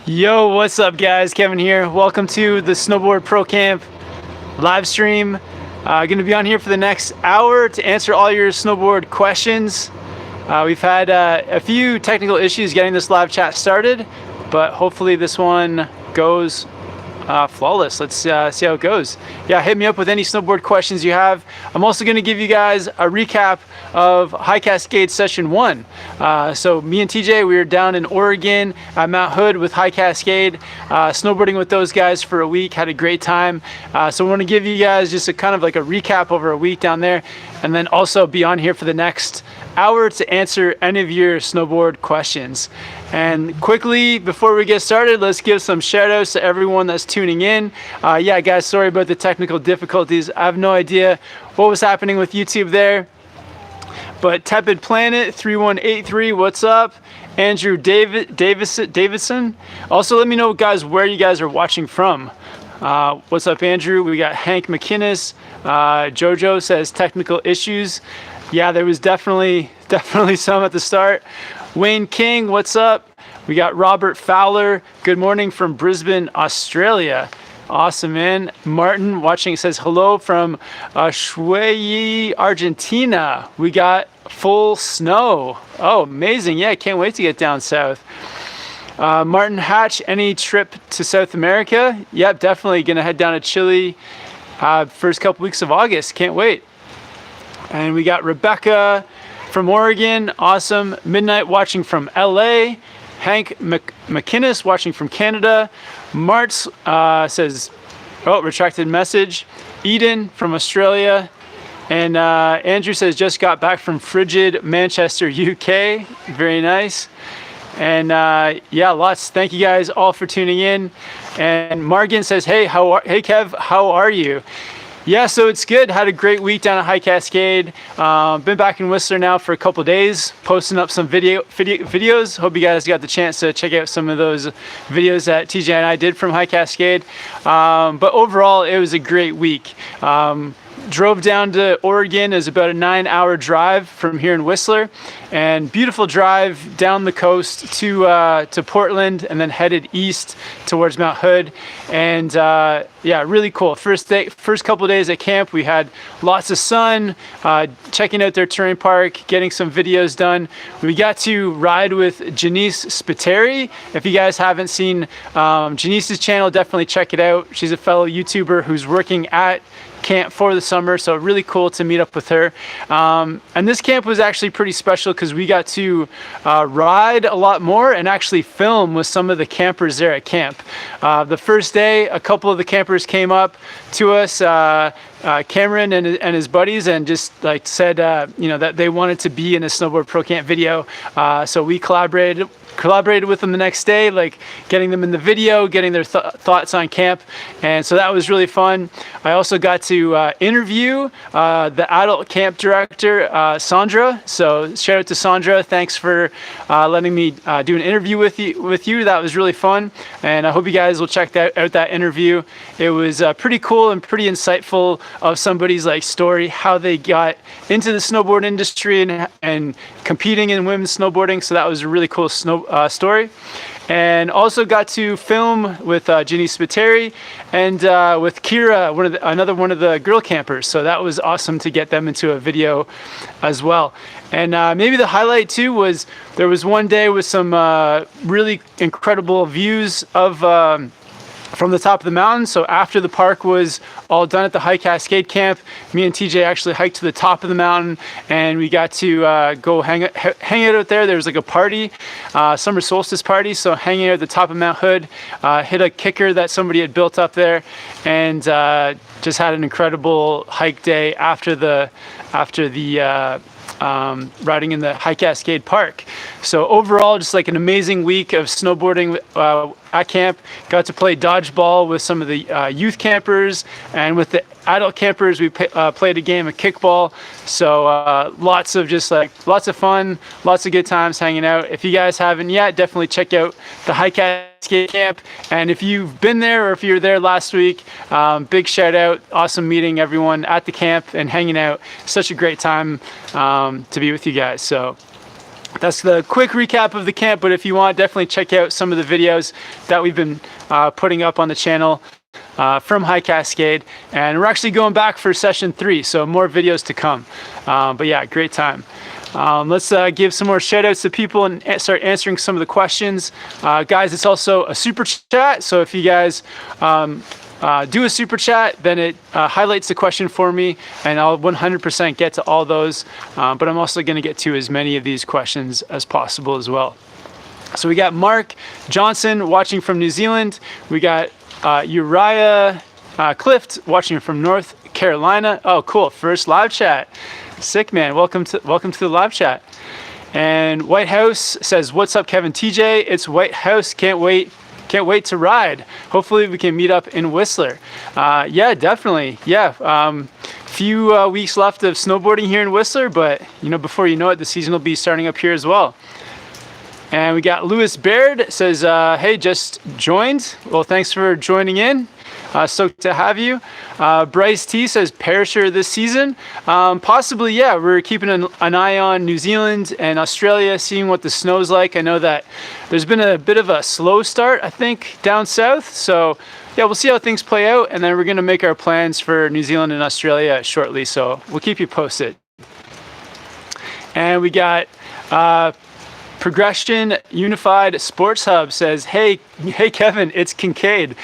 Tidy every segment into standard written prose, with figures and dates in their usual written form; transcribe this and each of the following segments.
Yo, what's up guys? Kevin here. Welcome to the Snowboard Pro Camp live stream. Going to be on here for the next hour to answer all your snowboard questions. We've had a few technical issues getting this live chat started, but hopefully this one goes flawless. Let's see how it goes. Yeah, hit me up with any snowboard questions you have. I'm also going to give you guys a recap of High Cascade Session 1. So me and TJ, we were down in Oregon at Mount Hood with High Cascade, snowboarding with those guys for a week, had a great time. So I want to give you guys just a kind of like a recap over a week down there, and then also be on here for the next hour to answer any of your snowboard questions. And quickly, before we get started, let's give some shout outs to everyone that's tuning in. Yeah guys, sorry about the technical difficulties. I have no idea what was happening with YouTube there. But Tepid Planet 3183, what's up? Andrew Davidson. Also let me know guys where you guys are watching from. What's up Andrew? We got Hank McInnes. Jojo says technical issues. Yeah, there was definitely some at the start. Wayne King, what's up? We got Robert Fowler. Good morning from Brisbane, Australia. Awesome, man. Martin watching says hello from Ushuaia, Argentina. We got full snow. Oh, amazing. Yeah, can't wait to get down south. Martin Hatch, any trip to South America? Yep, definitely gonna head down to Chile first couple weeks of August. Can't wait. And we got Rebecca from Oregon. Awesome. Midnight watching from LA. Hank McInnes watching from Canada. Martz says, oh, retracted message. Eden from Australia. And Andrew says, just got back from frigid Manchester, UK. Very nice. And yeah, lots. Thank you guys all for tuning in. And Morgan says, hey Kev, how are you? Yeah, so it's good. Had a great week down at High Cascade. Been back in Whistler now for a couple days, posting up some videos. Hope you guys got the chance to check out some of those videos that TJ and I did from High Cascade. But overall, it was a great week. Drove down to Oregon. Is about a 9-hour drive from here in Whistler, and beautiful drive down the coast to Portland, and then headed east towards Mount Hood. And yeah, really cool. First couple of days at camp, we had lots of sun, checking out their terrain park, getting some videos done. We got to ride with Janice Spiteri. If you guys haven't seen Janice's channel, definitely check it out. She's a fellow YouTuber who's working at camp for the summer, so really cool to meet up with her. And this camp was actually pretty special because we got to ride a lot more and actually film with some of the campers there at camp. The first day, a couple of the campers came up to us, Cameron and his buddies, and just like said, you know, that they wanted to be in a Snowboard Pro Camp video. So we collaborated with them the next day, like getting them in the video, getting their thoughts on camp. And so that was really fun. I also got to interview the adult camp director, Sandra. So shout out to Sandra. Thanks for letting me do an interview with you. That was really fun. And I hope you guys will check out that interview. It was pretty cool and pretty insightful of somebody's like story, how they got into the snowboard industry and competing in women's snowboarding. So that was a really cool story. And also got to film with Janice Spiteri and with Kira, another one of the girl campers. So that was awesome to get them into a video as well. And maybe the highlight too was there was one day with some really incredible views of from the top of the mountain. So after the park was all done at the High Cascade camp, me and TJ actually hiked to the top of the mountain, and we got to go hang out there. There was like a party, summer solstice party. So hanging out at the top of Mount Hood, hit a kicker that somebody had built up there, and just had an incredible hike day after the riding in the High Cascade Park. So overall, just like an amazing week of snowboarding at camp. Got to play dodgeball with some of the youth campers, and with the adult campers we played a game of kickball. So lots of fun, lots of good times hanging out. If you guys haven't yet, definitely check out the High Cascade camp. And if you've been there or if you were there last week, big shout out. Awesome meeting everyone at the camp and hanging out. Such a great time to be with you guys. So that's the quick recap of the camp, but if you want, definitely check out some of the videos that we've been putting up on the channel from High Cascade. And we're actually going back for session 3, so more videos to come. But yeah, great time. Let's give some more shout outs to people and start answering some of the questions. Guys, it's also a super chat, so if you guys do a super chat, then it highlights the question for me, and I'll 100% get to all those. But I'm also going to get to as many of these questions as possible as well. So we got Mark Johnson watching from New Zealand. We got Uriah Clift watching from North Carolina. Oh, cool! First live chat. Sick, man. Welcome to the live chat. And White House says, "What's up, Kevin TJ? It's White House. Can't wait to ride. Hopefully we can meet up in Whistler." Yeah, definitely. Yeah. Few weeks left of snowboarding here in Whistler, but you know, before you know it, the season will be starting up here as well. And we got Lewis Baird says, "Hey, just joined. Well, thanks for joining in. Stoked to have you." Bryce T says, "Perisher this season?" Possibly, yeah. We're keeping an eye on New Zealand and Australia, seeing what the snow's like. I know that there's been a bit of a slow start, I think, down south. So, yeah, we'll see how things play out, and then we're going to make our plans for New Zealand and Australia shortly. So we'll keep you posted. And we got Progression Unified Sports Hub says, hey Kevin, it's Kincaid.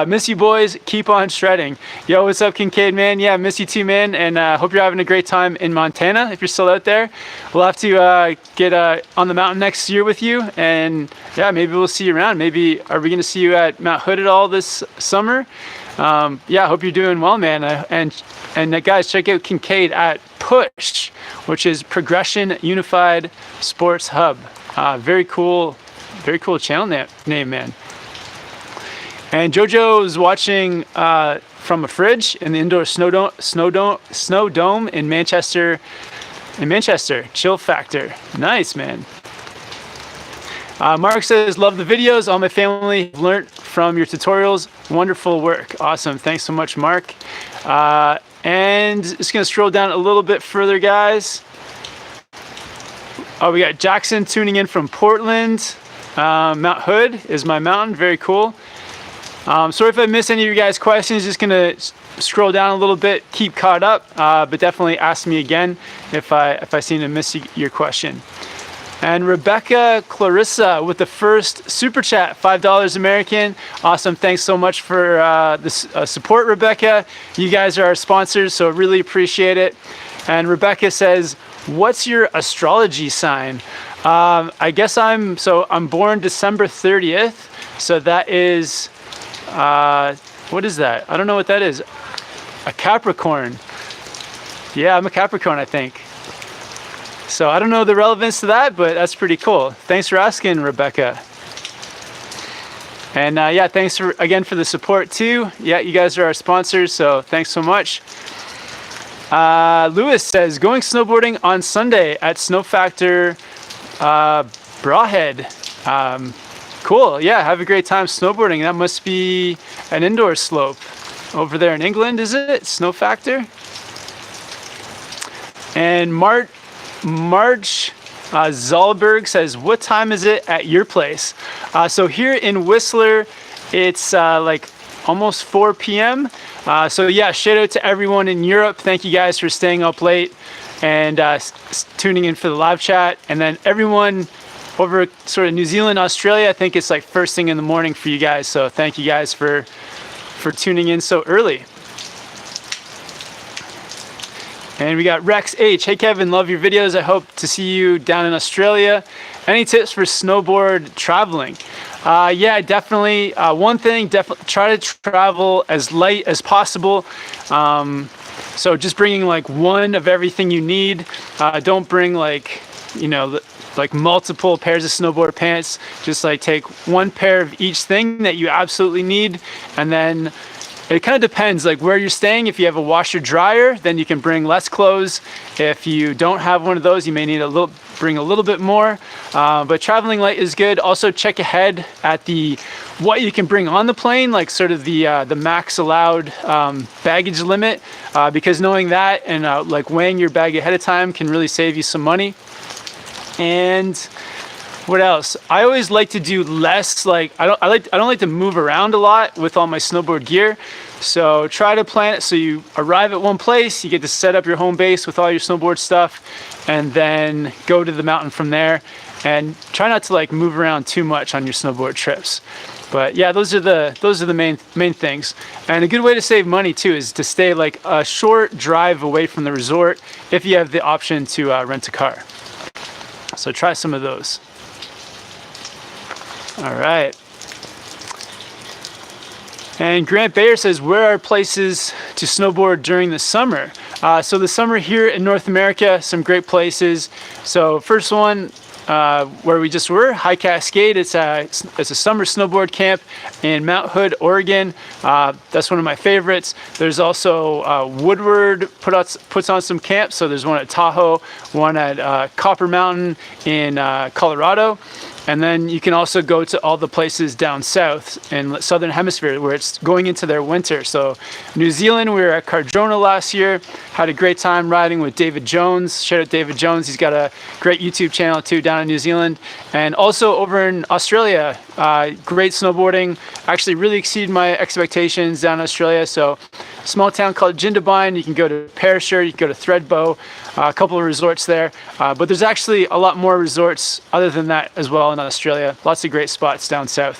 Miss you boys, keep on shredding. Yo, what's up, Kincaid, man? Yeah, miss you too, man, and hope you're having a great time in Montana. If you're still out there, we'll have to get on the mountain next year with you, and yeah, maybe we'll see you around. Maybe are we gonna see you at Mount Hood at all this summer? Yeah, I hope you're doing well, man. And guys, check out Kincaid at Push, which is Progression Unified Sports Hub. Very cool channel name, man. And Jojo's watching from a fridge in the indoor snow dome in Manchester. Chill factor. Nice, man. Mark says, "Love the videos. All my family learned from your tutorials. Wonderful work." Awesome. Thanks so much, Mark. And just gonna scroll down a little bit further, guys. Oh, we got Jackson tuning in from Portland. Mount Hood is my mountain. Very cool. Sorry if I missed any of you guys' questions. Just gonna scroll down a little bit, keep caught up, but definitely ask me again if I seem to miss your question. And Rebecca Clarissa with the first super chat, $5 American. Awesome, thanks so much for the support, Rebecca. You guys are our sponsors, so really appreciate it. And Rebecca says, "What's your astrology sign?" I guess I'm born December 30th, so that is, what is that? I don't know what that is. A Capricorn. Yeah, I'm a Capricorn, I think. So I don't know the relevance to that, but that's pretty cool. Thanks for asking, Rebecca. And yeah, thanks again for the support too. Yeah, you guys are our sponsors, so thanks so much. Lewis says, "Going snowboarding on Sunday at Snow Factor Brawhead." Cool, yeah, have a great time snowboarding. That must be an indoor slope over there in England, is it? Snow Factor? And March Zollberg says, "What time is it at your place?" So here in Whistler, it's like almost 4 p.m. So yeah, shout out to everyone in Europe. Thank you guys for staying up late and tuning in for the live chat. And then everyone over sort of New Zealand, Australia, I think it's like first thing in the morning for you guys. So thank you guys for tuning in so early. And we got Rex H. "Hey Kevin, love your videos. I hope to see you down in Australia. Any tips for snowboard traveling?" Yeah, definitely. One thing, try to travel as light as possible. So just bringing like one of everything you need. Don't bring like, you know, like multiple pairs of snowboard pants. Just like take one pair of each thing that you absolutely need, and then it kind of depends like where you're staying. If you have a washer dryer, then you can bring less clothes. If you don't have one of those, you may need bring a little bit more. But traveling light is good. Also check ahead at what you can bring on the plane, like sort of the max allowed baggage limit, because knowing that and like weighing your bag ahead of time can really save you some money. And what else? I always like to do less, like I don't like to move around a lot with all my snowboard gear. So try to plan it so you arrive at one place, you get to set up your home base with all your snowboard stuff, and then go to the mountain from there. And try not to like move around too much on your snowboard trips. But yeah, those are the main things. And a good way to save money too is to stay like a short drive away from the resort if you have the option to rent a car. So try some of those. All right. And Grant Bayer says, where are places to snowboard during the summer? So the summer here in North America, some great places. So first one, where we just were, High Cascade. It's a summer snowboard camp in Mount Hood, Oregon. That's one of my favorites. There's also Woodward puts on some camps. So there's one at Tahoe, one at Copper Mountain in Colorado. And then you can also go to all the places down south in the southern hemisphere where it's going into their winter. So New Zealand, we were at Cardrona last year, had a great time riding with David Jones. Shout out David Jones. He's got a great YouTube channel too down in New Zealand. And also over in Australia, great snowboarding. Actually really exceeded my expectations down in Australia. So small town called Jindabyne. You can go to Perisher, you can go to Thredbo, a couple of resorts there. But there's actually a lot more resorts other than that as well in Australia. Lots of great spots down south.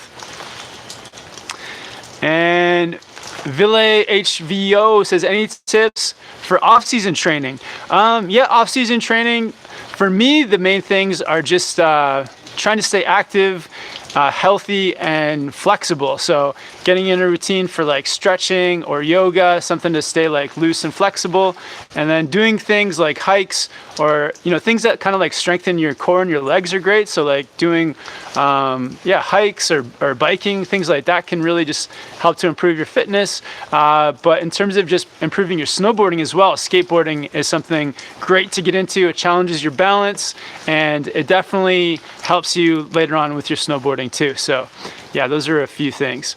And Ville HVO says, any tips for off-season training? Yeah, off-season training, for me, the main things are just trying to stay active, healthy and flexible. So getting in a routine for like stretching or yoga, something to stay like loose and flexible, and then doing things like hikes or, you know, things that kind of like strengthen your core and your legs are great. So like doing, hikes or biking, things like that can really just help to improve your fitness. But in terms of just improving your snowboarding as well, skateboarding is something great to get into. It challenges your balance and it definitely helps you later on with your snowboarding too. So yeah, those are a few things.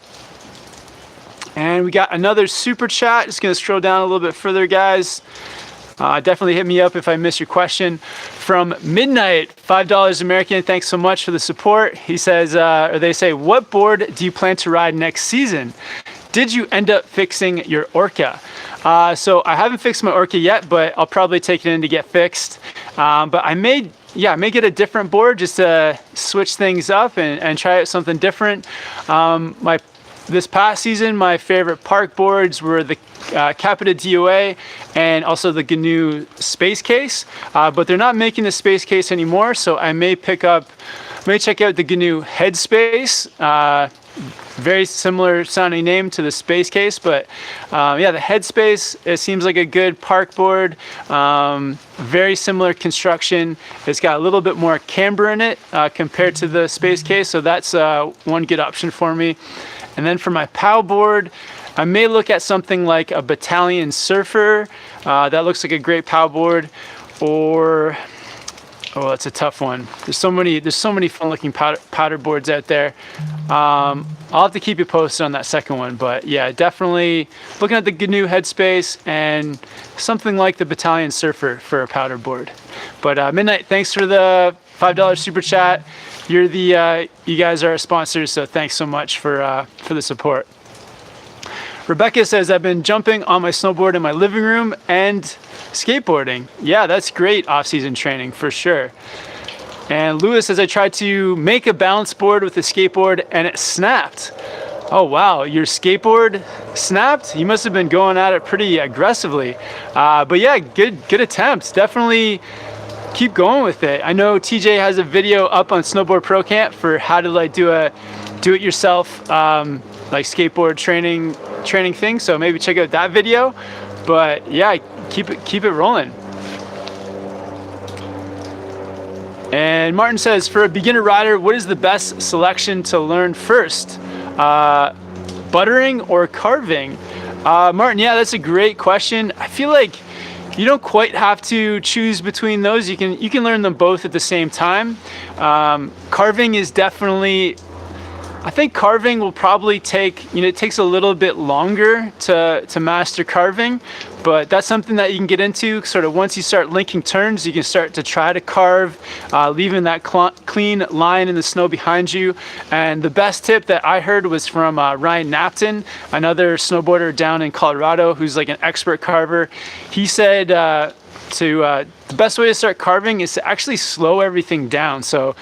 And we got another super chat. Just gonna scroll down a little bit further, guys. Definitely hit me up if I miss your question. From Midnight, $5 American. Thanks so much for the support. He says, or they say, what board do you plan to ride next season? Did you end up fixing your Orca? So I haven't fixed my Orca yet, but I'll probably take it in to get fixed. But I may get a different board just to switch things up and try out something different. This past season, my favorite park boards were the Capita DOA and also the GNU Space Case, but they're not making the Space Case anymore, so I may check out the GNU Headspace. Very similar sounding name to the Space Case, but yeah, the Headspace, it seems like a good park board. Very similar construction. It's got a little bit more camber in it compared to the Space Case, so that's one good option for me. And then for my POW board, I may look at something like a Battalion Surfer. That looks like a great POW board. Or, oh, that's a tough one. There's so many fun looking powder boards out there. I'll have to keep you posted on that second one, but yeah, definitely looking at the GNU Headspace and something like the Battalion Surfer for a powder board. But Midnight, thanks for the $5 super chat. You guys are our sponsors, so thanks so much for the support. Rebecca says, I've been jumping on my snowboard in my living room and skateboarding. Yeah, that's great off-season training for sure. And Lewis says, I tried to make a balance board with a skateboard and it snapped. Oh wow, your skateboard snapped? You must have been going at it pretty aggressively. But yeah, good attempt. Definitely keep going with it. I know TJ has a video up on Snowboard Pro Camp for how to like do it yourself like skateboard training thing. So maybe check out that video. But yeah, keep it rolling. And Martin says, for a beginner rider, what is the best selection to learn first? Buttering or carving? Martin, yeah, that's a great question. I feel like you don't quite have to choose between those. You can learn them both at the same time. Carving is definitely I think carving will probably take, it takes a little bit longer to master carving, but that's something that you can get into. Sort of once you start linking turns, you can start to try to carve, leaving that clean line in the snow behind you. And the best tip that I heard was from Ryan Napton, another snowboarder down in Colorado who's like an expert carver. He said the best way to start carving is to actually slow everything down. So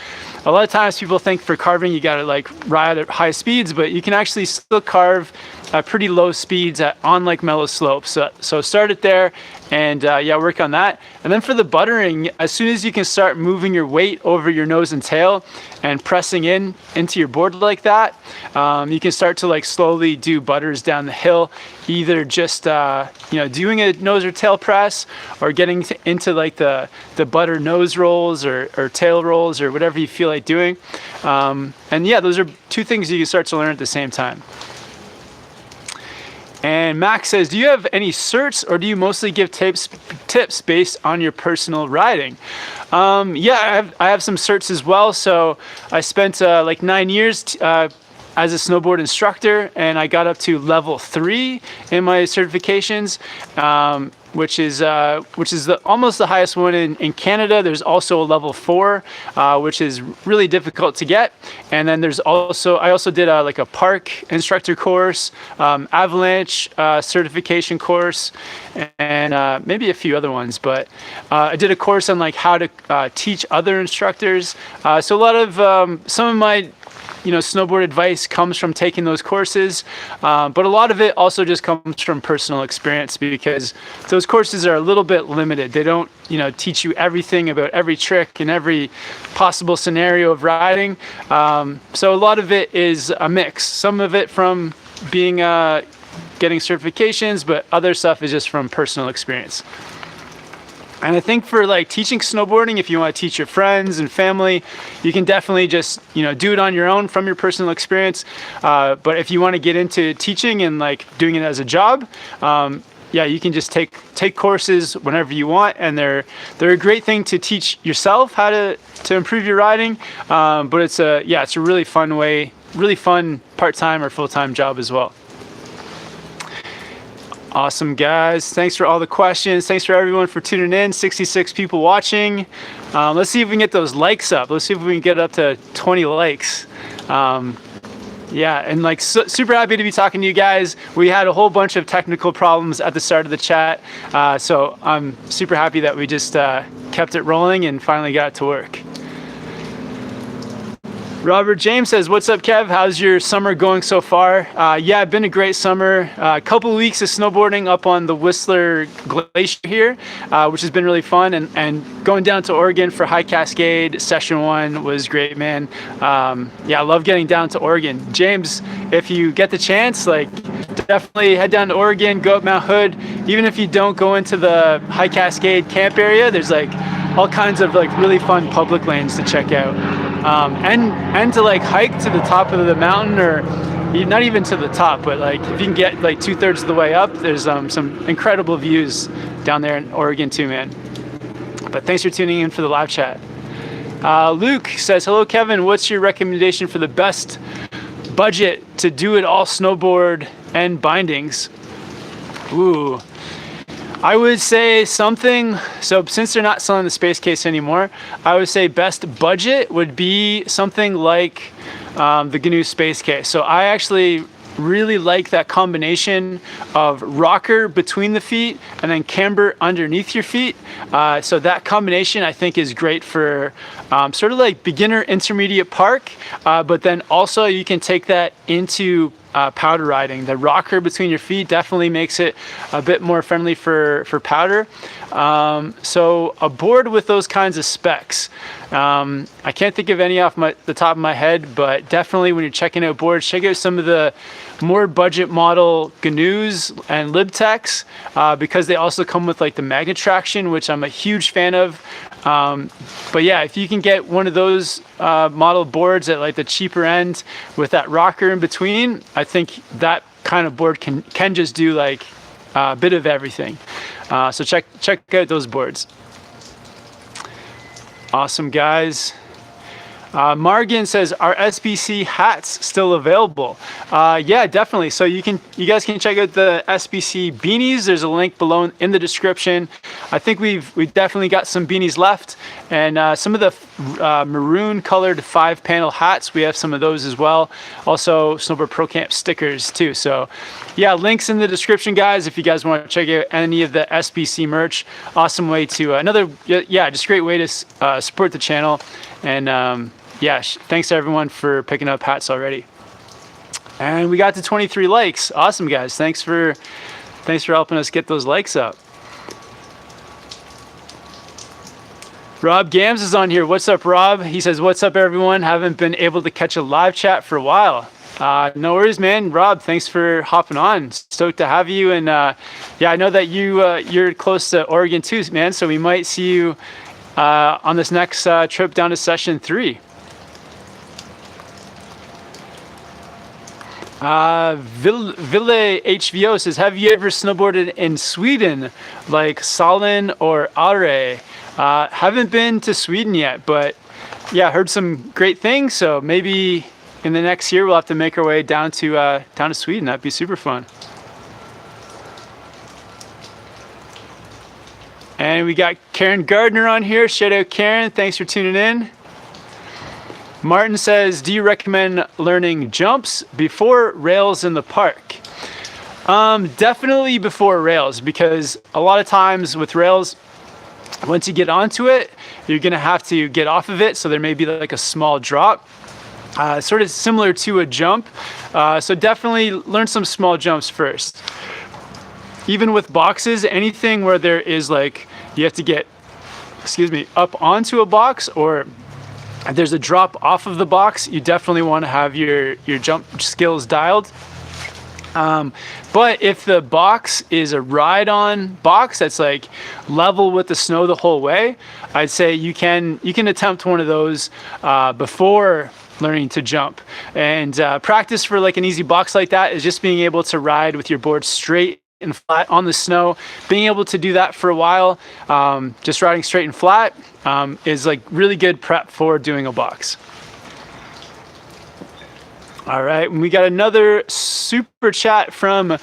a lot of times people think for carving you gotta like ride at high speeds, but you can actually still carve at pretty low speeds on like mellow slopes. So start it there and yeah, work on that. And then for the buttering, as soon as you can start moving your weight over your nose and tail and pressing into your board like that, you can start to like slowly do butters down the hill, either just doing a nose or tail press, or getting into like the butter nose rolls or tail rolls or whatever you feel like doing. And yeah, those are two things you can start to learn at the same time. And Max says, do you have any certs, or do you mostly give tips based on your personal riding? Yeah, I have some certs as well. So I spent like 9 years as a snowboard instructor, and I got up to level 3 in my certifications, which is almost the highest one in Canada. There's also a level 4, which is really difficult to get. And then I also did like a park instructor course, avalanche certification course, and maybe a few other ones. But I did a course on like how to teach other instructors. So a lot of some of my snowboard advice comes from taking those courses, but a lot of it also just comes from personal experience, because those courses are a little bit limited. They don't teach you everything about every trick and every possible scenario of riding. So a lot of it is a mix. Some of it from being getting certifications, but other stuff is just from personal experience. And I think for like teaching snowboarding, if you want to teach your friends and family, you can definitely just, do it on your own from your personal experience. But if you want to get into teaching and like doing it as a job, yeah, you can just take courses whenever you want. And they're a great thing to teach yourself how to improve your riding. But it's a really fun part-time or full-time job as well. Awesome, guys. Thanks for all the questions. Thanks for everyone for tuning in. 66 people watching. Let's see if we can get those likes up. Let's see if we can get up to 20 likes. Yeah, and like super happy to be talking to you guys. We had a whole bunch of technical problems at the start of the chat. So I'm super happy that we just kept it rolling and finally got it to work. Robert James says, what's up, Kev? How's your summer going so far? Yeah, it's been a great summer. A couple of weeks of snowboarding up on the Whistler Glacier here, which has been really fun. And going down to Oregon for High Cascade, session 1 was great, man. Yeah, I love getting down to Oregon. James, if you get the chance, like definitely head down to Oregon, go up Mount Hood. Even if you don't go into the High Cascade camp area, there's like all kinds of like really fun public lanes to check out. And to like hike to the top of the mountain, or not even to the top, but like if you can get like 2/3 of the way up, there's some incredible views down there in Oregon too, man. But thanks for tuning in for the live chat. Luke says, hello, Kevin. What's your recommendation for the best budget to do it all snowboard and bindings? Ooh. I would say something, so since they're not selling the Space Case anymore, I would say best budget would be something like the GNU Space Case. So I actually really like that combination of rocker between the feet and then camber underneath your feet. So that combination I think is great for sort of like beginner intermediate park, but then also you can take that into powder riding. The rocker between your feet definitely makes it a bit more friendly for powder. So a board with those kinds of specs. I can't think of any off the top of my head, but definitely when you're checking out boards, check out some of the more budget model GNUs and Libtecs, because they also come with like the magnet traction, which I'm a huge fan of. But yeah, if you can get one of those model boards at like the cheaper end with that rocker in between, I think that kind of board can just do like a bit of everything. So check out those boards. Awesome, guys. Margan says, are SPC hats still available? Yeah, definitely. So you guys can check out the SPC beanies. There's a link below in the description. I think we've definitely got some beanies left, and some of the maroon colored 5-panel hats. We have some of those as well. Also, Snowboard Pro Camp stickers too. So yeah, links in the description, guys, if you guys want to check out any of the SPC merch. Awesome way to just great way to support the channel. And yeah, thanks to everyone for picking up hats already. And we got to 23 likes. Awesome, guys. Thanks for helping us get those likes up. Rob Gams is on here. What's up, Rob? He says, what's up, everyone? Haven't been able to catch a live chat for a while. No worries, man. Rob, thanks for hopping on. Stoked to have you. And yeah, I know that you're close to Oregon too, man. So we might see you on this next trip down to session 3. Ville HVO says, have you ever snowboarded in Sweden, like Salin or Are? Haven't been to Sweden yet, but yeah, heard some great things. So maybe in the next year we'll have to make our way down to Sweden. That'd be super fun. And we got Karen Gardner on here. Shout out, Karen. Thanks for tuning in. Martin says, do you recommend learning jumps before rails in the park? Definitely before rails, because a lot of times with rails, once you get onto it, you're gonna have to get off of it. So there may be like a small drop, sort of similar to a jump. So definitely learn some small jumps first. Even with boxes, anything where there is like, you have to get, up onto a box, or there's a drop off of the box, you definitely want to have your jump skills dialed. But if the box is a ride-on box that's like level with the snow the whole way, I'd say you can attempt one of those before learning to jump. And practice for like an easy box like that is just being able to ride with your board straight and flat on the snow. Being able to do that for a while, just riding straight and flat, is like really good prep for doing a box. All right, we got another super chat from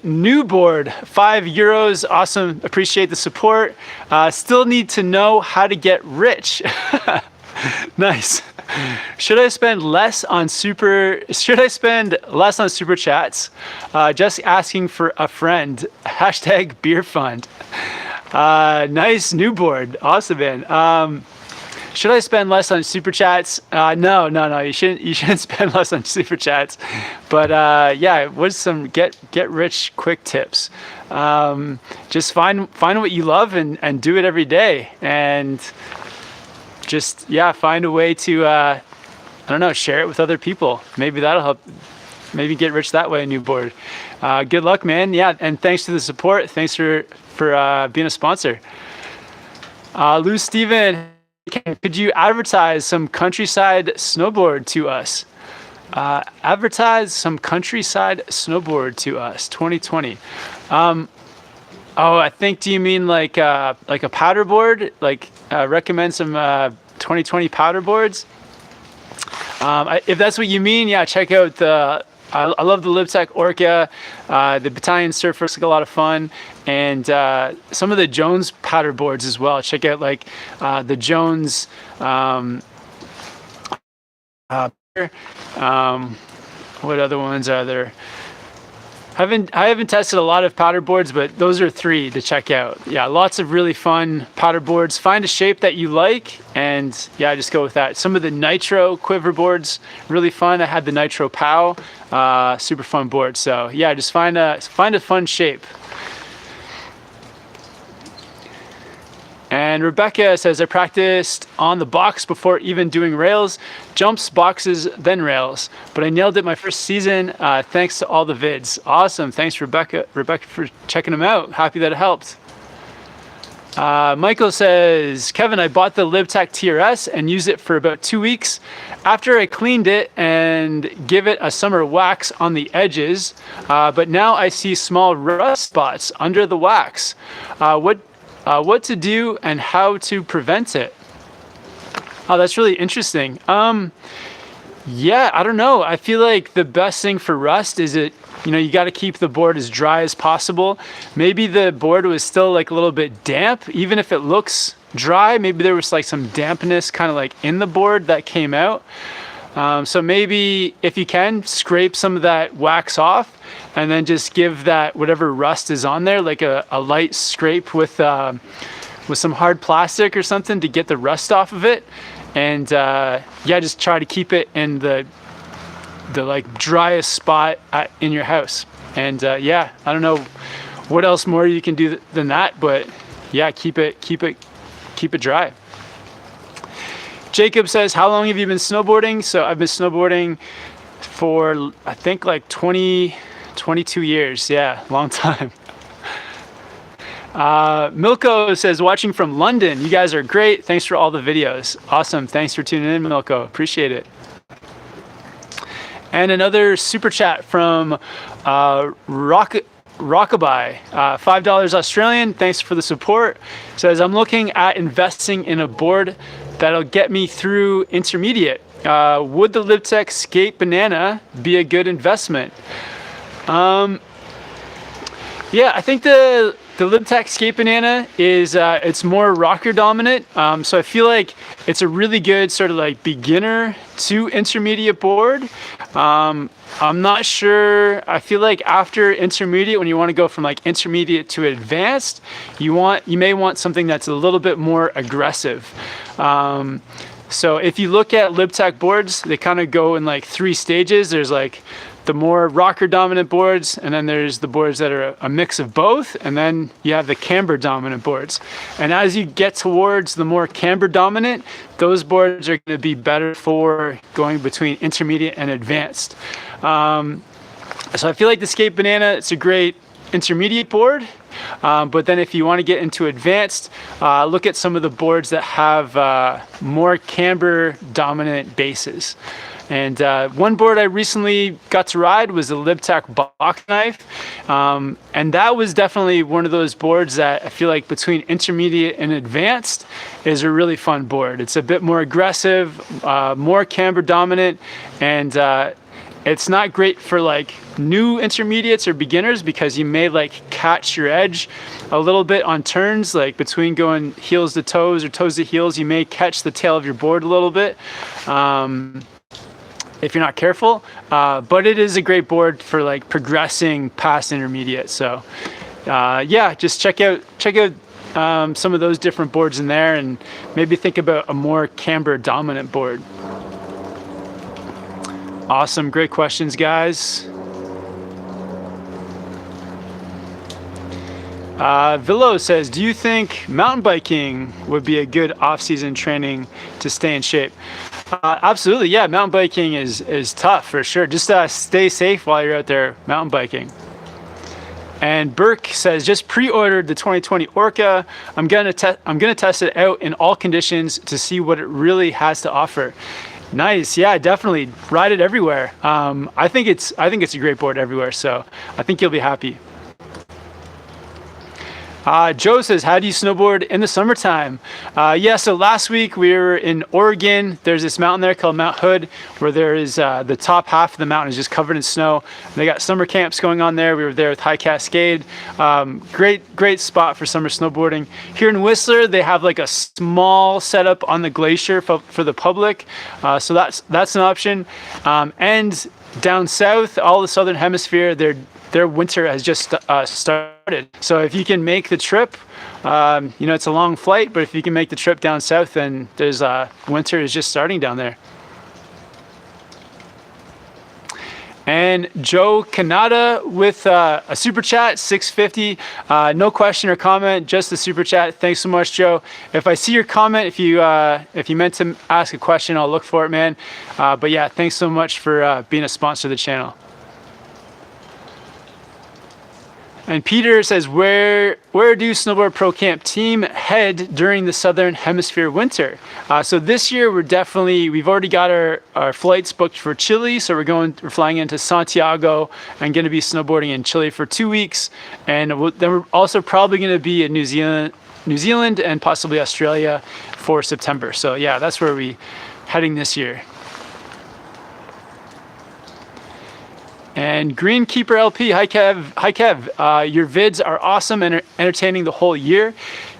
Newboard, €5. Awesome, appreciate the support. Still need to know how to get rich. Nice. Should I spend less on super chats? Just asking for a friend. Hashtag beer fund. Nice, Newboard. Awesome, man. Should I spend less on super chats? No. You shouldn't spend less on super chats. But yeah, what's some get rich quick tips? Just find what you love and do it every day. And just, yeah, find a way to, I don't know, share it with other people. Maybe that'll help, maybe get rich that way, Newboard. Good luck, man. Yeah, and thanks for the support. Thanks for being a sponsor. Lou Steven, could you advertise some countryside snowboard to us? Advertise some countryside snowboard to us, 2020. Oh, I think, do you mean like a powder board? Like recommend some 2020 powder boards? If that's what you mean, yeah, check out the, I love the Libtech Orca. The Battalion Surf looks like a lot of fun. And some of the Jones powder boards as well. Check out like the Jones, what other ones are there? I haven't tested a lot of powder boards, but those are 3 to check out. Yeah, lots of really fun powder boards. Find a shape that you like, and yeah, just go with that. Some of the Nitro quiver boards, really fun. I had the Nitro POW, super fun board. So yeah, just find a fun shape. And Rebecca says, I practiced on the box before even doing rails, jumps, boxes, then rails. But I nailed it my first season, thanks to all the vids. Awesome, thanks Rebecca for checking them out. Happy that it helped. Michael says, Kevin, I bought the Libtech TRS and used it for about 2 weeks. After I cleaned it and give it a summer wax on the edges, but now I see small rust spots under the wax. What to do and how to prevent it? Oh, that's really interesting. Yeah, I don't know. I feel like the best thing for rust is you got to keep the board as dry as possible. Maybe the board was still like a little bit damp, even if it looks dry. Maybe there was like some dampness kind of like in the board that came out. So maybe if you can, scrape some of that wax off and then just give that whatever rust is on there like a light scrape with some hard plastic or something to get the rust off of it. And yeah, just try to keep it in the like driest spot in your house. And yeah, I don't know what else more you can do than that, but yeah, keep it dry. Jacob says, how long have you been snowboarding? So I've been snowboarding for I think like 22 years. Yeah, long time. Milko says, watching from London. You guys are great. Thanks for all the videos. Awesome. Thanks for tuning in, Milko. Appreciate it. And another super chat from Rockabye, $5 Australian. Thanks for the support. Says, I'm looking at investing in a board that'll get me through intermediate. Would the Libtech Skate Banana be a good investment? Yeah, I think the Libtech Skate Banana is it's more rocker dominant, so I feel like it's a really good sort of like beginner to intermediate board. I'm not sure. I feel like after intermediate, when you want to go from like intermediate to advanced, you may want something that's a little bit more aggressive. So if you look at Libtech boards, they kind of go in like 3 stages. There's like the more rocker dominant boards, and then there's the boards that are a mix of both, and then you have the camber dominant boards. And as you get towards the more camber dominant, those boards are going to be better for going between intermediate and advanced. So I feel like the Skate Banana, it's a great intermediate board, but then if you want to get into advanced, look at some of the boards that have more camber dominant bases. And one board I recently got to ride was the Libtech Box Knife. And that was definitely one of those boards that I feel like between intermediate and advanced is a really fun board. It's a bit more aggressive, more camber dominant, and it's not great for like new intermediates or beginners because you may like catch your edge a little bit on turns, like between going heels to toes or toes to heels, you may catch the tail of your board a little bit. If you're not careful, but it is a great board for like progressing past intermediate. So yeah, just check out some of those different boards in there, and maybe think about a more camber dominant board. Awesome, great questions, guys. Villo says, do you think mountain biking would be a good off-season training to stay in shape? Absolutely, yeah, mountain biking is tough for sure. Just stay safe while you're out there mountain biking. And Burke says, just pre-ordered the 2020 Orca. I'm gonna test it out in all conditions to see what it really has to offer. Nice, yeah, definitely ride it everywhere. I think it's a great board everywhere, so I think you'll be happy. Joe says, how do you snowboard in the summertime? Yeah, so last week we were in Oregon. There's this mountain there called Mount Hood, where there is the top half of the mountain is just covered in snow. They got summer camps going on there. We were there with High Cascade. Great spot for summer snowboarding. Here in Whistler, they have like a small setup on the glacier for the public. So that's an option. And down south, all the southern hemisphere, their winter has just started. So if you can make the trip, it's a long flight, but if you can make the trip down south, then there's winter is just starting down there. And Joe Kanata with a super chat, $6.50. No question or comment, just a super chat. Thanks so much, Joe. If I see your comment, if you meant to ask a question, I'll look for it, man. But yeah, thanks so much for being a sponsor of the channel. And Peter says, where do Snowboard Pro Camp team head during the Southern Hemisphere winter? So this year we've already got our flights booked for Chile. So we're flying into Santiago and going to be snowboarding in Chile for 2 weeks. And then we're also probably going to be in New Zealand New Zealand and possibly Australia for September. So yeah, that's where we heading this year. And Greenkeeper LP, hi Kev, your vids are awesome and entertaining the whole year.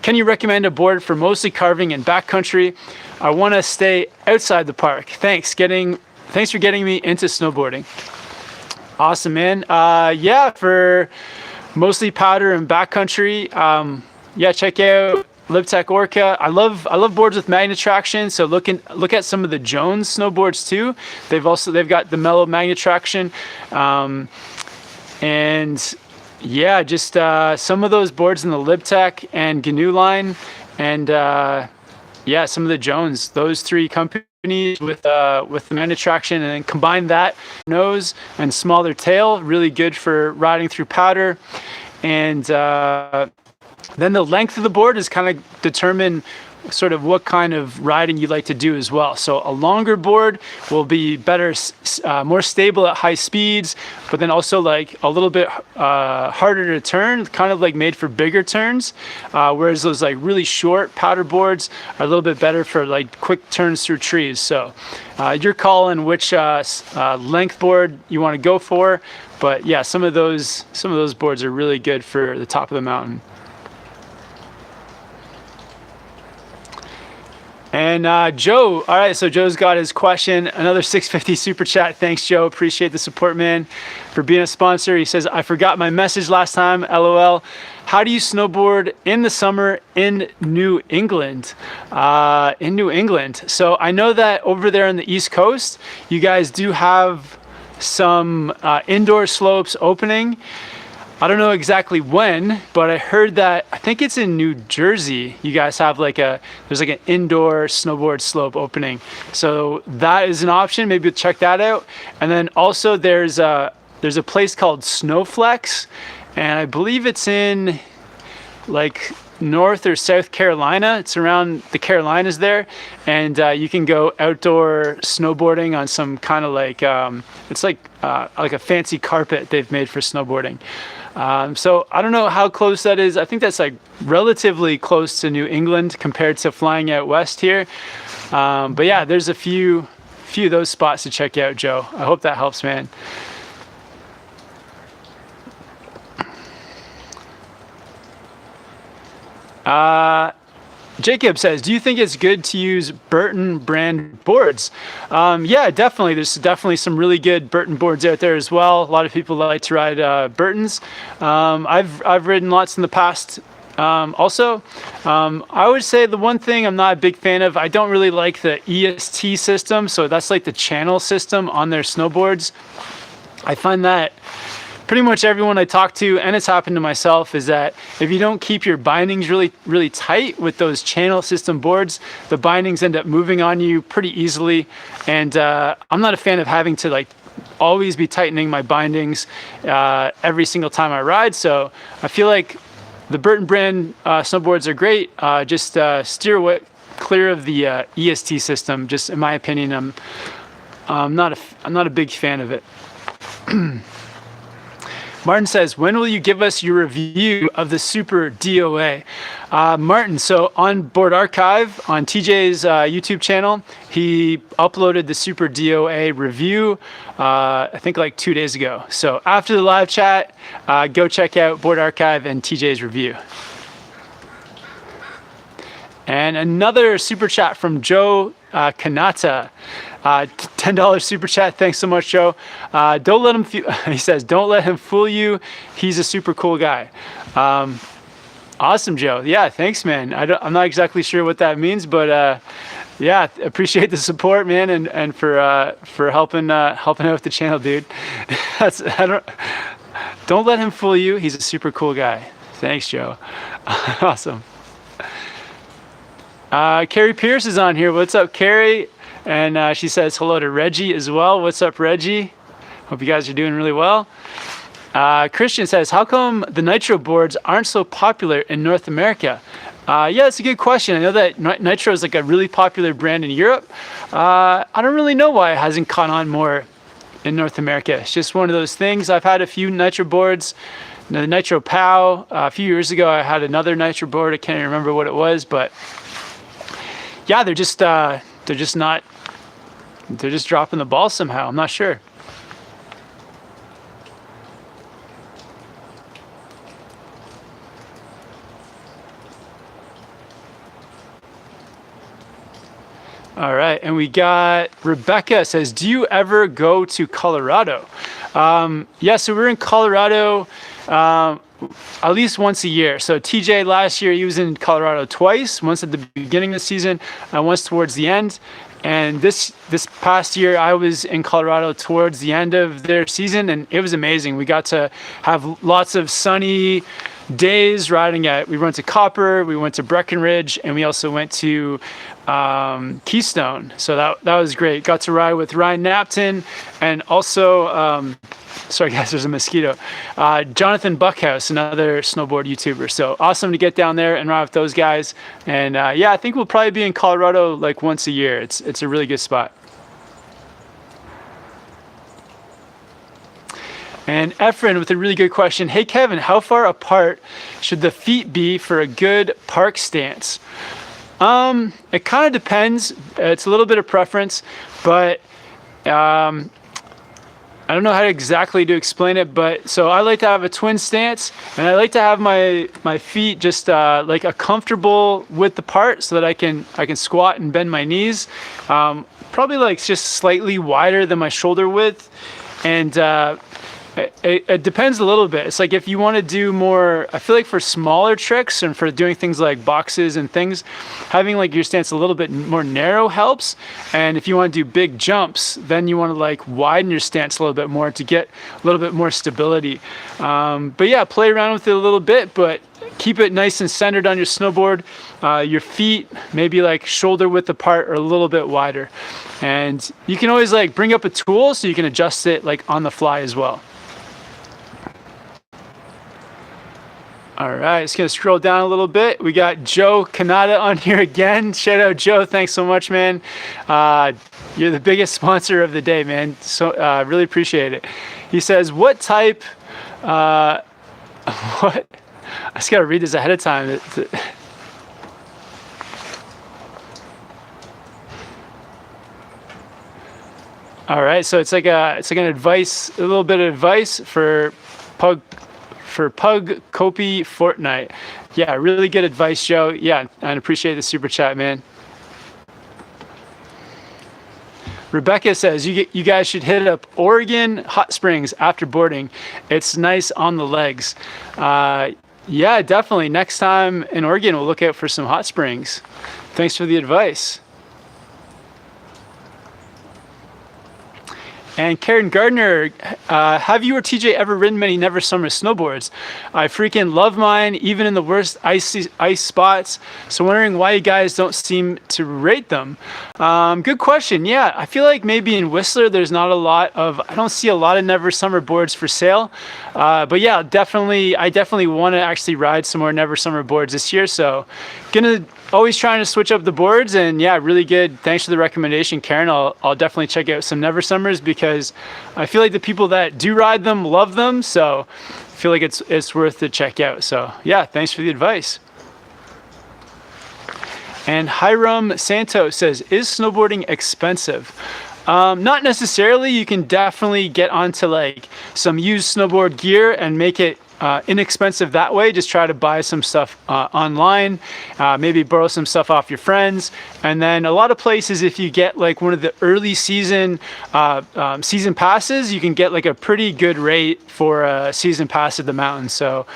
Can you recommend a board for mostly carving and backcountry? I want to stay outside the park. Thanks for getting me into snowboarding. Awesome, man. Yeah, for mostly powder and backcountry, yeah, check out LibTech Orca. I love boards with magnet traction. So look at some of the Jones snowboards too. They've got the mellow magnet traction, and yeah, just some of those boards in the LibTech and GNU line, and yeah, some of the Jones. Those three companies with the magnet traction, and then combine that nose and smaller tail, really good for riding through powder, and then the length of the board is kind of determine sort of what kind of riding you like to do as well. So a longer board will be better, more stable at high speeds, but then also like a little bit harder to turn, kind of like made for bigger turns. Whereas those like really short powder boards are a little bit better for like quick turns through trees. So your call on which length board you want to go for. But yeah, some of those boards are really good for the top of the mountain. And Joe, all right, so Joe's got his question, another 650 super chat. Thanks, Joe. Appreciate the support, man, for being a sponsor. He says, I forgot my message last time, LOL. How do you snowboard in the summer in New England? In New England. So I know that over there on the East Coast, you guys do have some indoor slopes opening. I don't know exactly when, but I heard that, I think it's in New Jersey, you guys have there's like an indoor snowboard slope opening. So that is an option, maybe check that out. And then also there's a place called Snowflex, and I believe it's in like North or South Carolina. It's around the Carolinas there, and you can go outdoor snowboarding on some kind of like, it's like a fancy carpet they've made for snowboarding. So I don't know how close that is. I think that's like relatively close to New England compared to flying out west here. But yeah, there's a few of those spots to check out, Joe. I hope that helps, man. Jacob says, do you think it's good to use Burton brand boards? Yeah, definitely. There's definitely some really good Burton boards out there as well. A lot of people like to ride Burtons. I've ridden lots in the past. Also, I would say the one thing I'm not a big fan of, I don't really like the EST system. So that's like the channel system on their snowboards. I find that pretty much everyone I talk to, and it's happened to myself, is that if you don't keep your bindings really, really tight with those channel system boards, the bindings end up moving on you pretty easily. And I'm not a fan of having to like always be tightening my bindings every single time I ride. So I feel like the Burton brand snowboards are great. Just steer clear of the EST system. Just in my opinion, I'm not a big fan of it. Martin says, when will you give us your review of the Super DOA? Martin, so on Board Archive, on TJ's YouTube channel, he uploaded the Super DOA review, I think like 2 days ago. So after the live chat, go check out Board Archive and TJ's review. And another super chat from Joe Kanata. $10 super chat. Thanks so much, Joe. Don't let him, he says, don't let him fool you. He's a super cool guy. Awesome, Joe. Yeah, thanks, man. I'm not exactly sure what that means, but yeah, appreciate the support, man, and for helping out with the channel, dude. Don't let him fool you. He's a super cool guy. Thanks, Joe. Awesome. Carrie Pierce is on here. What's up, Carrie? And she says hello to Reggie as well. What's up, Reggie? Hope you guys are doing really well. Christian says, how come the Nitro boards aren't so popular in North America? Yeah, that's a good question. I know that Nitro is like a really popular brand in Europe. I don't really know why it hasn't caught on more in North America. It's just one of those things. I've had a few Nitro boards the Nitro POW. A few years ago, I had another Nitro board. I can't even remember what it was, but yeah, they're just dropping the ball somehow. I'm not sure. All right, and we got Rebecca says, do you ever go to Colorado? Yeah, so we're in Colorado at least once a year. So TJ last year, he was in Colorado twice, once at the beginning of the season and once towards the end. And this past year, I was in Colorado towards the end of their season, and it was amazing. We got to have lots of sunny days riding we went to Copper, we went to Breckenridge, and we also went to Keystone. So that was great. Got to ride with Ryan Napton, and also sorry guys, there's a mosquito. Jonathan Buckhouse, another snowboard YouTuber. So awesome to get down there and ride with those guys. And yeah, I think we'll probably be in Colorado like once a year. It's a really good spot. And Efren with a really good question. Hey Kevin, how far apart should the feet be for a good park stance? It kind of depends. It's a little bit of preference, but I don't know how exactly to explain it. But so I like to have a twin stance, and I like to have my feet just like a comfortable width apart, so that I can squat and bend my knees. Probably like just slightly wider than my shoulder width, and it depends a little bit. It's like if you want to do more, I feel like for smaller tricks and for doing things like boxes and things, having like your stance a little bit more narrow helps. And if you want to do big jumps, then you want to like widen your stance a little bit more to get a little bit more stability. But yeah, play around with it a little bit, but keep it nice and centered on your snowboard. Your feet maybe like shoulder width apart or a little bit wider. And you can always like bring up a tool so you can adjust it like on the fly as well. All right, just gonna scroll down a little bit. We got Joe Kanata on here again. Shout out Joe, thanks so much, man. You're the biggest sponsor of the day, man. So really appreciate it. He says, what type, what? I just gotta read this ahead of time. All right, so it's like an advice, a little bit of advice for Pug Copy Fortnite. Yeah, really good advice, Joe. Yeah, I appreciate the super chat, man. Rebecca says, you guys should hit up Oregon hot springs after boarding. It's nice on the legs. Yeah, definitely. Next time in Oregon, we'll look out for some hot springs. Thanks for the advice. And Karen Gardner, have you or TJ ever ridden many Never Summer snowboards? I freaking love mine, even in the worst ice spots. So wondering why you guys don't seem to rate them. Good question. Yeah, I feel like maybe in Whistler, there's not a lot of, I don't see a lot of Never Summer boards for sale. But yeah, I definitely want to actually ride some more Never Summer boards this year. So always trying to switch up the boards, and yeah, really good. Thanks for the recommendation, Karen. I'll definitely check out some Never Summers because I feel like the people that do ride them love them. So I feel like it's worth to check out. So yeah, thanks for the advice. And Hiram Santos says, is snowboarding expensive? Not necessarily. You can definitely get onto like some used snowboard gear and make it inexpensive that way. Just try to buy some stuff online, maybe borrow some stuff off your friends. And then a lot of places, if you get like one of the early season passes, you can get like a pretty good rate for a season pass of the mountain. So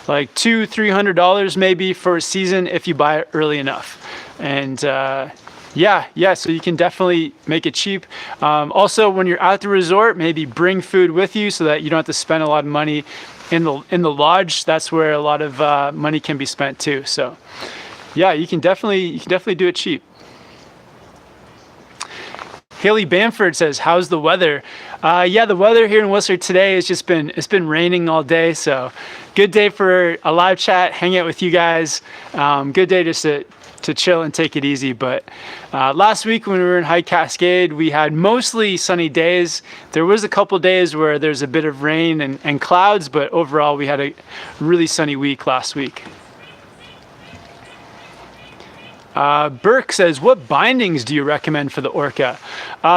like $200-300 maybe for a season if you buy it early enough. And yeah, so you can definitely make it cheap. Also, when you're at the resort, maybe bring food with you so that you don't have to spend a lot of money in the lodge. That's where a lot of money can be spent too. So yeah, you can definitely do it cheap. Haley Bamford says, how's the weather? Yeah, the weather here in Whistler today has just been raining all day. So good day for a live chat, hang out with you guys. Good day just to to chill and take it easy. But last week when we were in High Cascade, we had mostly sunny days. There was a couple days where there's a bit of rain and clouds, but overall we had a really sunny week last week. Burke says, what bindings do you recommend for the Orca?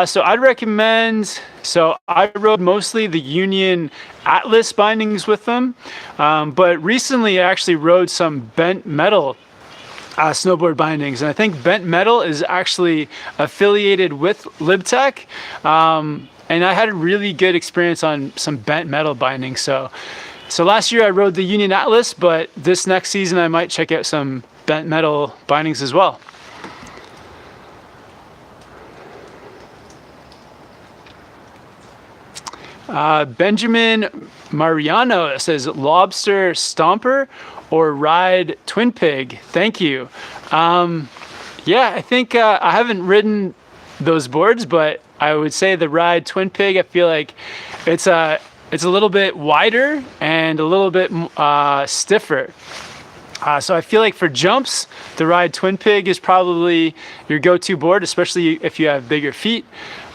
So I'd recommend, so I rode mostly the Union Atlas bindings with them, but recently I actually rode some bent metal snowboard bindings, and I think bent metal is actually affiliated with Libtech, and I had a really good experience on some bent metal bindings. So last year I rode the Union Atlas, but this next season I might check out some bent metal bindings as well. Benjamin Mariano says, lobster stomper or ride twin pig? Thank you. Yeah, I think I haven't ridden those boards, but I would say the ride twin pig, I feel like it's a little bit wider and a little bit stiffer. So I feel like for jumps, the ride twin pig is probably your go-to board, especially if you have bigger feet.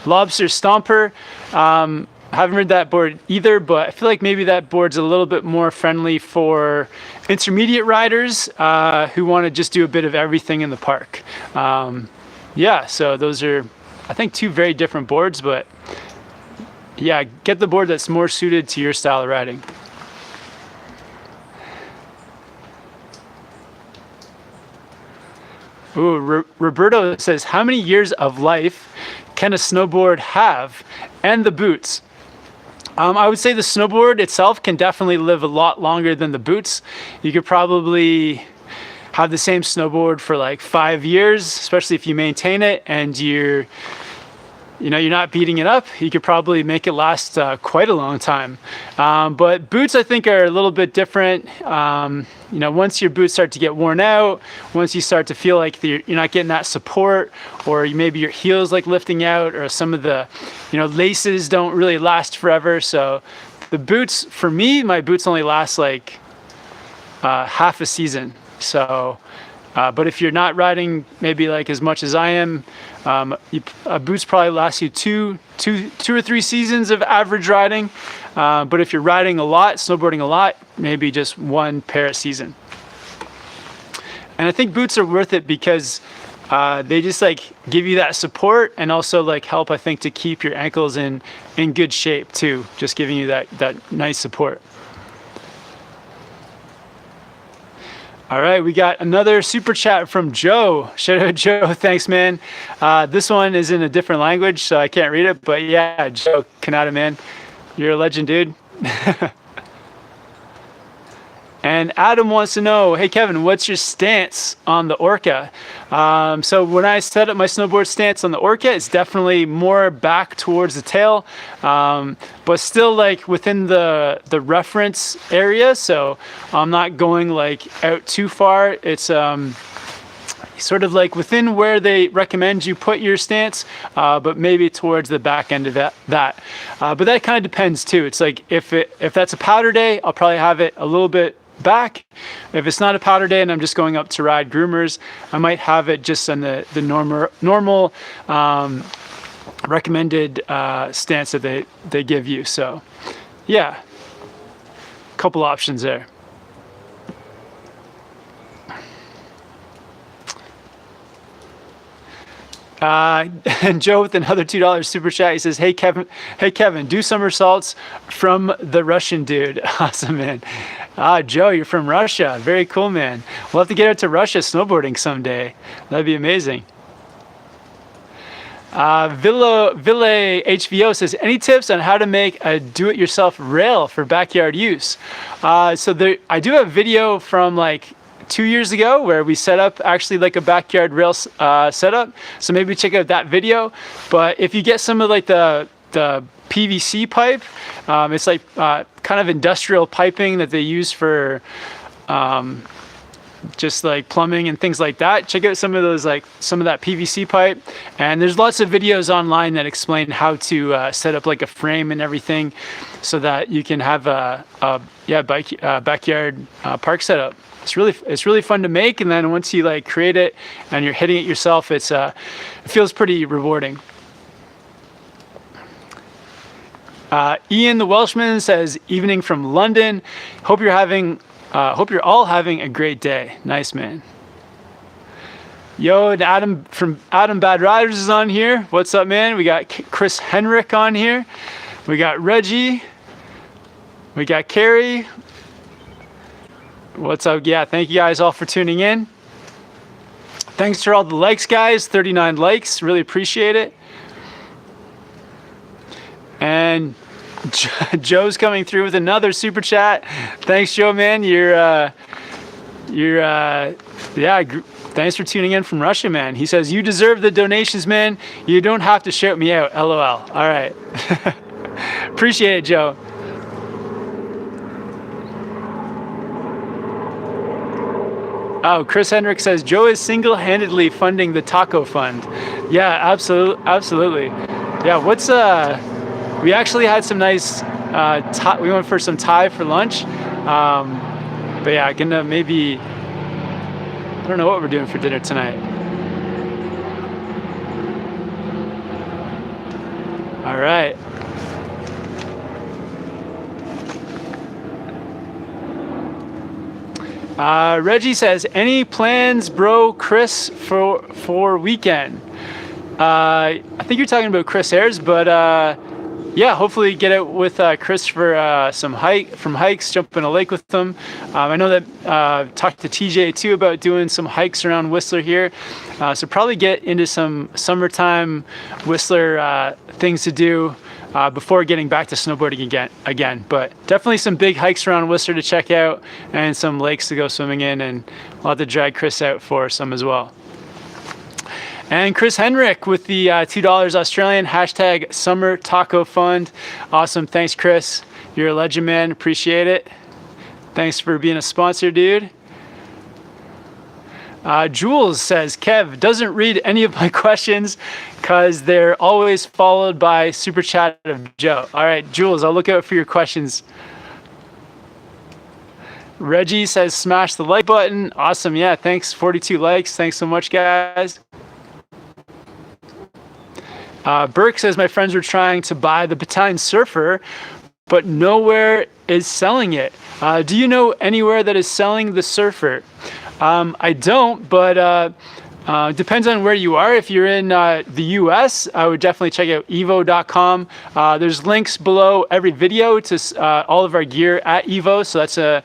Lobster stomper, I haven't ridden that board either, but I feel like maybe that board's a little bit more friendly for intermediate riders who want to just do a bit of everything in the park. Yeah, so those are, I think, two very different boards, but yeah, get the board that's more suited to your style of riding. Ooh, Roberto says, how many years of life can a snowboard have, and the boots? I would say the snowboard itself can definitely live a lot longer than the boots. You could probably have the same snowboard for like 5 years, especially if you maintain it and you're not beating it up. You could probably make it last quite a long time. But boots, I think, are a little bit different. Once your boots start to get worn out, once you start to feel like you're not getting that support, or maybe your heel's like lifting out, or some of the, laces don't really last forever. So the boots, for me, my boots only last like half a season. So, but if you're not riding maybe like as much as I am, boots probably last you two or three seasons of average riding. But if you're riding a lot, snowboarding a lot, maybe just one pair a season. And I think boots are worth it because they just like give you that support, and also like help, I think, to keep your ankles in good shape too, just giving you that nice support. All right, we got another super chat from Joe. Shout out, Joe. Thanks, man. This one is in a different language, so I can't read it. But yeah, Joe, Canada, man. You're a legend, dude. And Adam wants to know, hey, Kevin, what's your stance on the Orca? So when I set up my snowboard stance on the Orca, it's definitely more back towards the tail, but still like within the reference area. So I'm not going like out too far. It's sort of like within where they recommend you put your stance, but maybe towards the back end of that. But that kind of depends too. It's like if that's a powder day, I'll probably have it a little bit back. If it's not a powder day and I'm just going up to ride groomers, I might have it just on the normal recommended stance that they give you. So yeah, a couple options there. And Joe with another $2 super chat, he says, hey Kevin, do somersaults from the Russian dude. Awesome, man. Joe, you're from Russia. Very cool, man. We'll have to get out to Russia snowboarding someday. That'd be amazing. Ville HVO says, any tips on how to make a do-it-yourself rail for backyard use? So I do have video from like 2 years ago where we set up actually like a backyard rail setup. So maybe check out that video. But if you get some of like the PVC pipe, it's like kind of industrial piping that they use for just like plumbing and things like that. Check out some of those, like some of that PVC pipe. And there's lots of videos online that explain how to set up like a frame and everything so that you can have a backyard park setup. it's really fun to make. And then once you like create it and you're hitting it yourself, it feels pretty rewarding. Ian the Welshman says, evening from London. Hope you're all having a great day. Nice, man. Yo, and Adam from Adam Bad Riders is on here. What's up, man? We got Chris Henrik on here. We got Reggie. We got Carrie. What's up? Yeah, thank you guys all for tuning in. Thanks for all the likes, guys. 39 likes. Really appreciate it. And Joe's coming through with another super chat. Thanks, Joe, man. Thanks for tuning in from Russia, man. He says, you deserve the donations, man. You don't have to shout me out. LOL. All right. Appreciate it, Joe. Oh, Chris Hendrick says, Joe is single-handedly funding the taco fund. Yeah, absolutely. Yeah, we actually had some nice, we went for some Thai for lunch. But yeah, gonna maybe, I don't know what we're doing for dinner tonight. All right. Reggie says, any plans, bro, Chris, for weekend? I think you're talking about Chris Ayres, but yeah, hopefully get out with Chris for some hikes, jump in a lake with them. I know that talked to TJ too about doing some hikes around Whistler here. So probably get into some summertime Whistler things to do before getting back to snowboarding again. But definitely some big hikes around Whistler to check out and some lakes to go swimming in, and we'll have to drag Chris out for some as well. And Chris Henrik with the $2 Australian, hashtag Summer Taco Fund. Awesome, thanks Chris. You're a legend, man, appreciate it. Thanks for being a sponsor, dude. Jules says, Kev doesn't read any of my questions because they're always followed by super chat of Joe. All right, Jules, I'll look out for your questions. Reggie says, smash the like button. Awesome, yeah, thanks, 42 likes. Thanks so much, guys. Burke says, my friends were trying to buy the Battalion Surfer, but nowhere is selling it. Do you know anywhere that is selling the Surfer? I don't, but depends on where you are. If you're in the US, I would definitely check out evo.com. There's links below every video to all of our gear at Evo, so that's a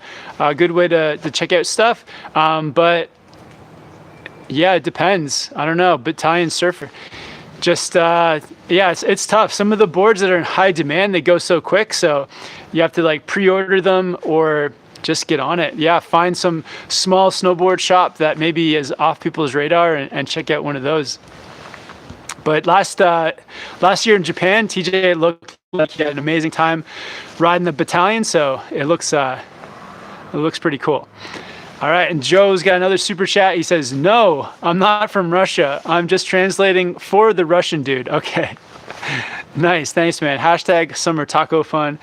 good way to check out stuff. But yeah, it depends. I don't know, Battalion Surfer. Just yeah, it's tough. Some of the boards that are in high demand, they go so quick, so you have to like pre-order them or just get on it. Yeah, find some small snowboard shop that maybe is off people's radar and check out one of those. But last year in Japan, TJ looked like he had an amazing time riding the Battalion, so it looks pretty cool. All right, and Joe's got another super chat. He says, no, I'm not from Russia. I'm just translating for the Russian dude. Okay, nice, thanks, man. Hashtag Summer Taco Fun.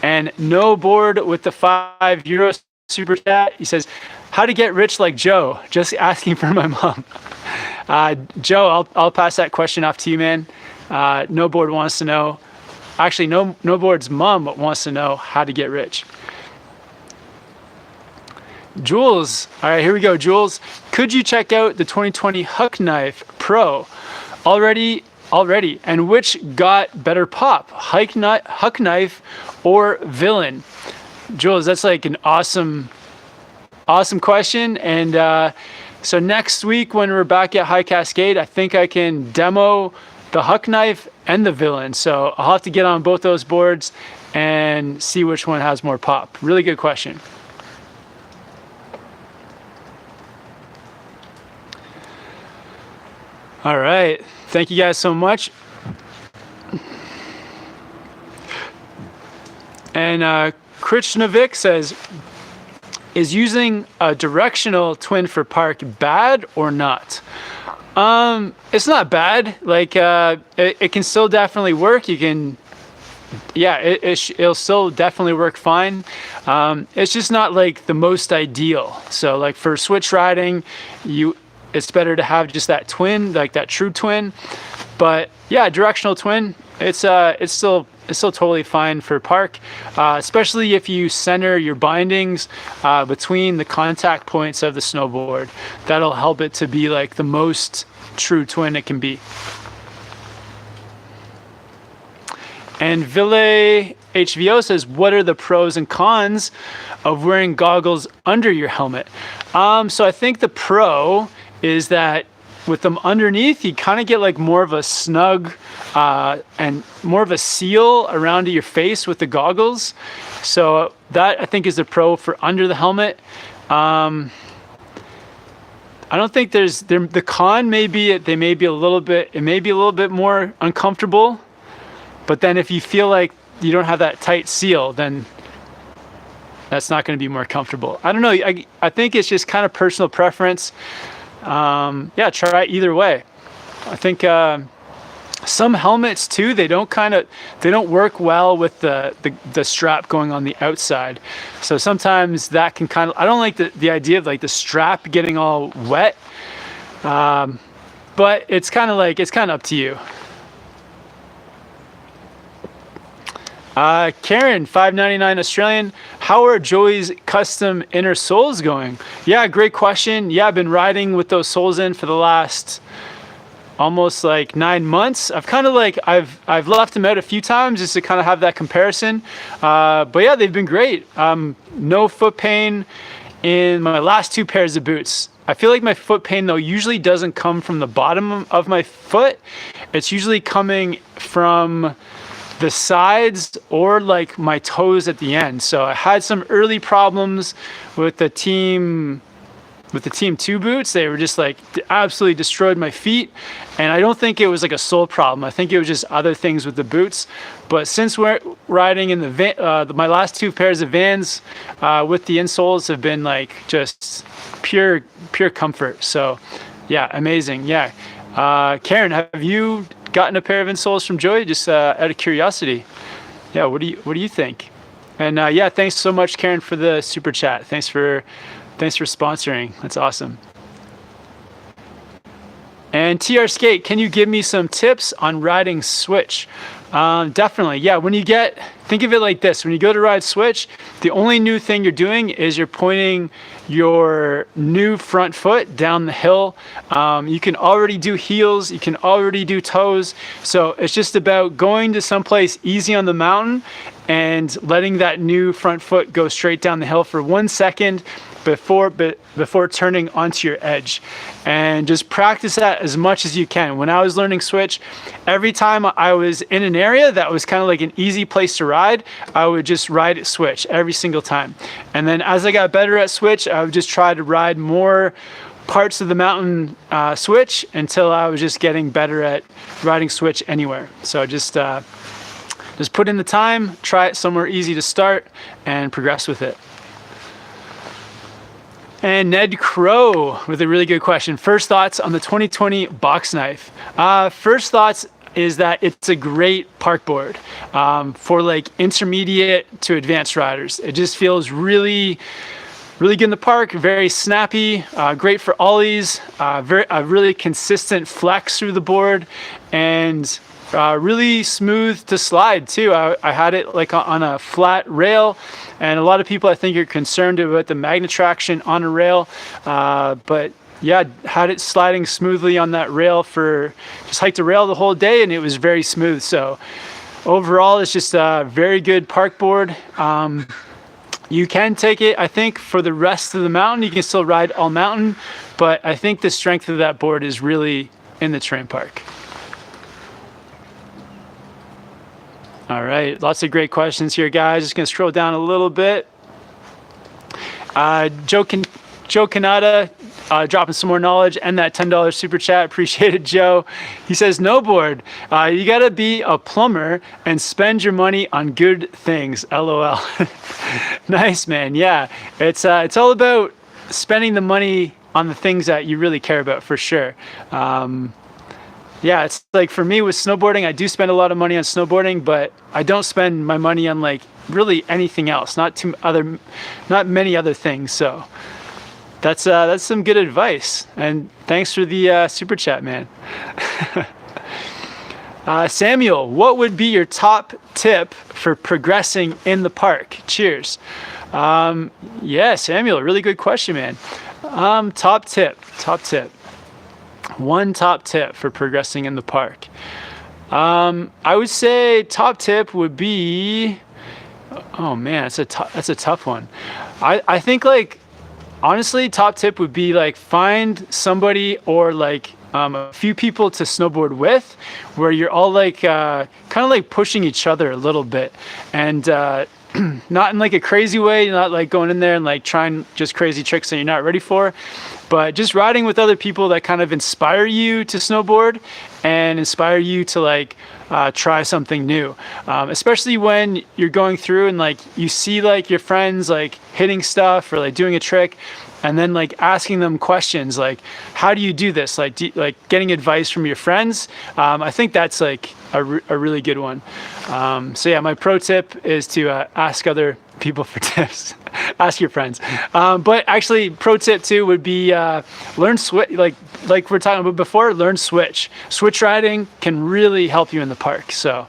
And no board with the €5 super chat. He says, how to get rich like Joe? Just asking for my mom. Joe, I'll pass that question off to you, man. No board wants to know. Actually, no board's mom wants to know how to get rich. Jules, all right, here we go, Jules. Could you check out the 2020 Huck Knife Pro already? And which got better pop, Huck Knife or Villain? Jules, that's like an awesome question. And so next week when we're back at High Cascade, I think I can demo the Huck Knife and the Villain. So I'll have to get on both those boards and see which one has more pop. Really good question. All right, thank you guys so much. And Krishnovic says, is using a directional twin for park bad or not? It's not bad. Like it can still definitely work. You can yeah, it'll still definitely work fine. It's just not like the most ideal. So like for switch riding, it's better to have just that twin, like that true twin. But yeah, directional twin, it's still totally fine for park, especially if you center your bindings between the contact points of the snowboard. That'll help it to be like the most true twin it can be. And Ville HVO says, what are the pros and cons of wearing goggles under your helmet? So I think the pro is that with them underneath, you kind of get like more of a snug and more of a seal around your face with the goggles. So that I think is a pro for under the helmet. I don't think the con may be it may be a little bit more uncomfortable. But then if you feel like you don't have that tight seal, then that's not going to be more comfortable. I don't know. I think it's just kind of personal preference. Yeah, try either way. I think some helmets too, they don't work well with the strap going on the outside. So sometimes that can kind of, I don't like the idea of like the strap getting all wet. But it's kind of up to you. Karen, $5.99 Australian. How are Joey's custom inner soles going? Yeah, great question. Yeah, I've been riding with those soles in for the last almost like 9 months. I've left them out a few times just to kind of have that comparison. But yeah, they've been great. No foot pain in my last 2 pairs of boots. I feel like my foot pain though usually doesn't come from the bottom of my foot. It's usually coming from the sides or like my toes at the end. So I had some early problems with the Team 2 boots. They were just like absolutely destroyed my feet. And I don't think it was like a sole problem. I think it was just other things with the boots. But since we're riding in my last 2 pairs of Vans with the insoles have been like just pure comfort. So yeah, amazing. Yeah. Karen, have you gotten a pair of insoles from Joey? Just out of curiosity. Yeah, what do you think? And yeah, thanks so much, Karen, for the super chat. Thanks for sponsoring. That's awesome. And TR Skate, can you give me some tips on riding switch? Definitely. Yeah, think of it like this. When you go to ride switch, the only new thing you're doing is you're pointing your new front foot down the hill. You can already do heels, you can already do toes. So it's just about going to someplace easy on the mountain and letting that new front foot go straight down the hill for 1 second before turning onto your edge, and just practice that as much as you can. When I was learning switch, every time I was in an area that was kind of like an easy place to ride, I would just ride it switch every single time. And then as I got better at switch, I would just try to ride more parts of the mountain switch until I was just getting better at riding switch anywhere. So just put in the time, try it somewhere easy to start, and progress with it. And Ned Crow with a really good question. First thoughts on the 2020 box knife. First thoughts is that it's a great park board for like intermediate to advanced riders. It just feels really good in the park, very snappy, great for ollies, a really consistent flex through the board, and really smooth to slide too. I had it like on a flat rail, and a lot of people I think are concerned about the magnet traction on a rail, but yeah, had it sliding smoothly on that rail just hiked the rail the whole day, and it was very smooth. So overall, it's just a very good park board. You can take it, I think, for the rest of the mountain. You can still ride all mountain, but I think the strength of that board is really in the terrain park. All right, lots of great questions here, guys. Just gonna scroll down a little bit. Joe Canada dropping some more knowledge and that $10 super chat. Appreciate it, Joe. He says, Snowboard, you gotta be a plumber and spend your money on good things. LOL. Nice, man. Yeah, it's all about spending the money on the things that you really care about, for sure. Yeah, it's like for me with snowboarding, I do spend a lot of money on snowboarding, but I don't spend my money on like really anything else, not many other things. So that's some good advice, and thanks for the super chat, man. Samuel, what would be your top tip for progressing in the park? Cheers. Yeah, Samuel, really good question, man. Top tip. One top tip for progressing in the park. I would say top tip would be, oh man, that's a tough one. I think like, honestly, top tip would be like find somebody or like a few people to snowboard with, where you're all like kind of like pushing each other a little bit, and not in like a crazy way, not like going in there and like trying just crazy tricks that you're not ready for, but just riding with other people that kind of inspire you to snowboard and inspire you to like try something new, especially when you're going through and like you see like your friends like hitting stuff or like doing a trick, and then like asking them questions like, how do you do this? Like, getting advice from your friends. I think that's like a really good one. So yeah, my pro tip is to ask other people for tips. Ask your friends. But actually, pro tip too would be learn switch. Like we're talking about before, learn switch. Switch riding can really help you in the park. So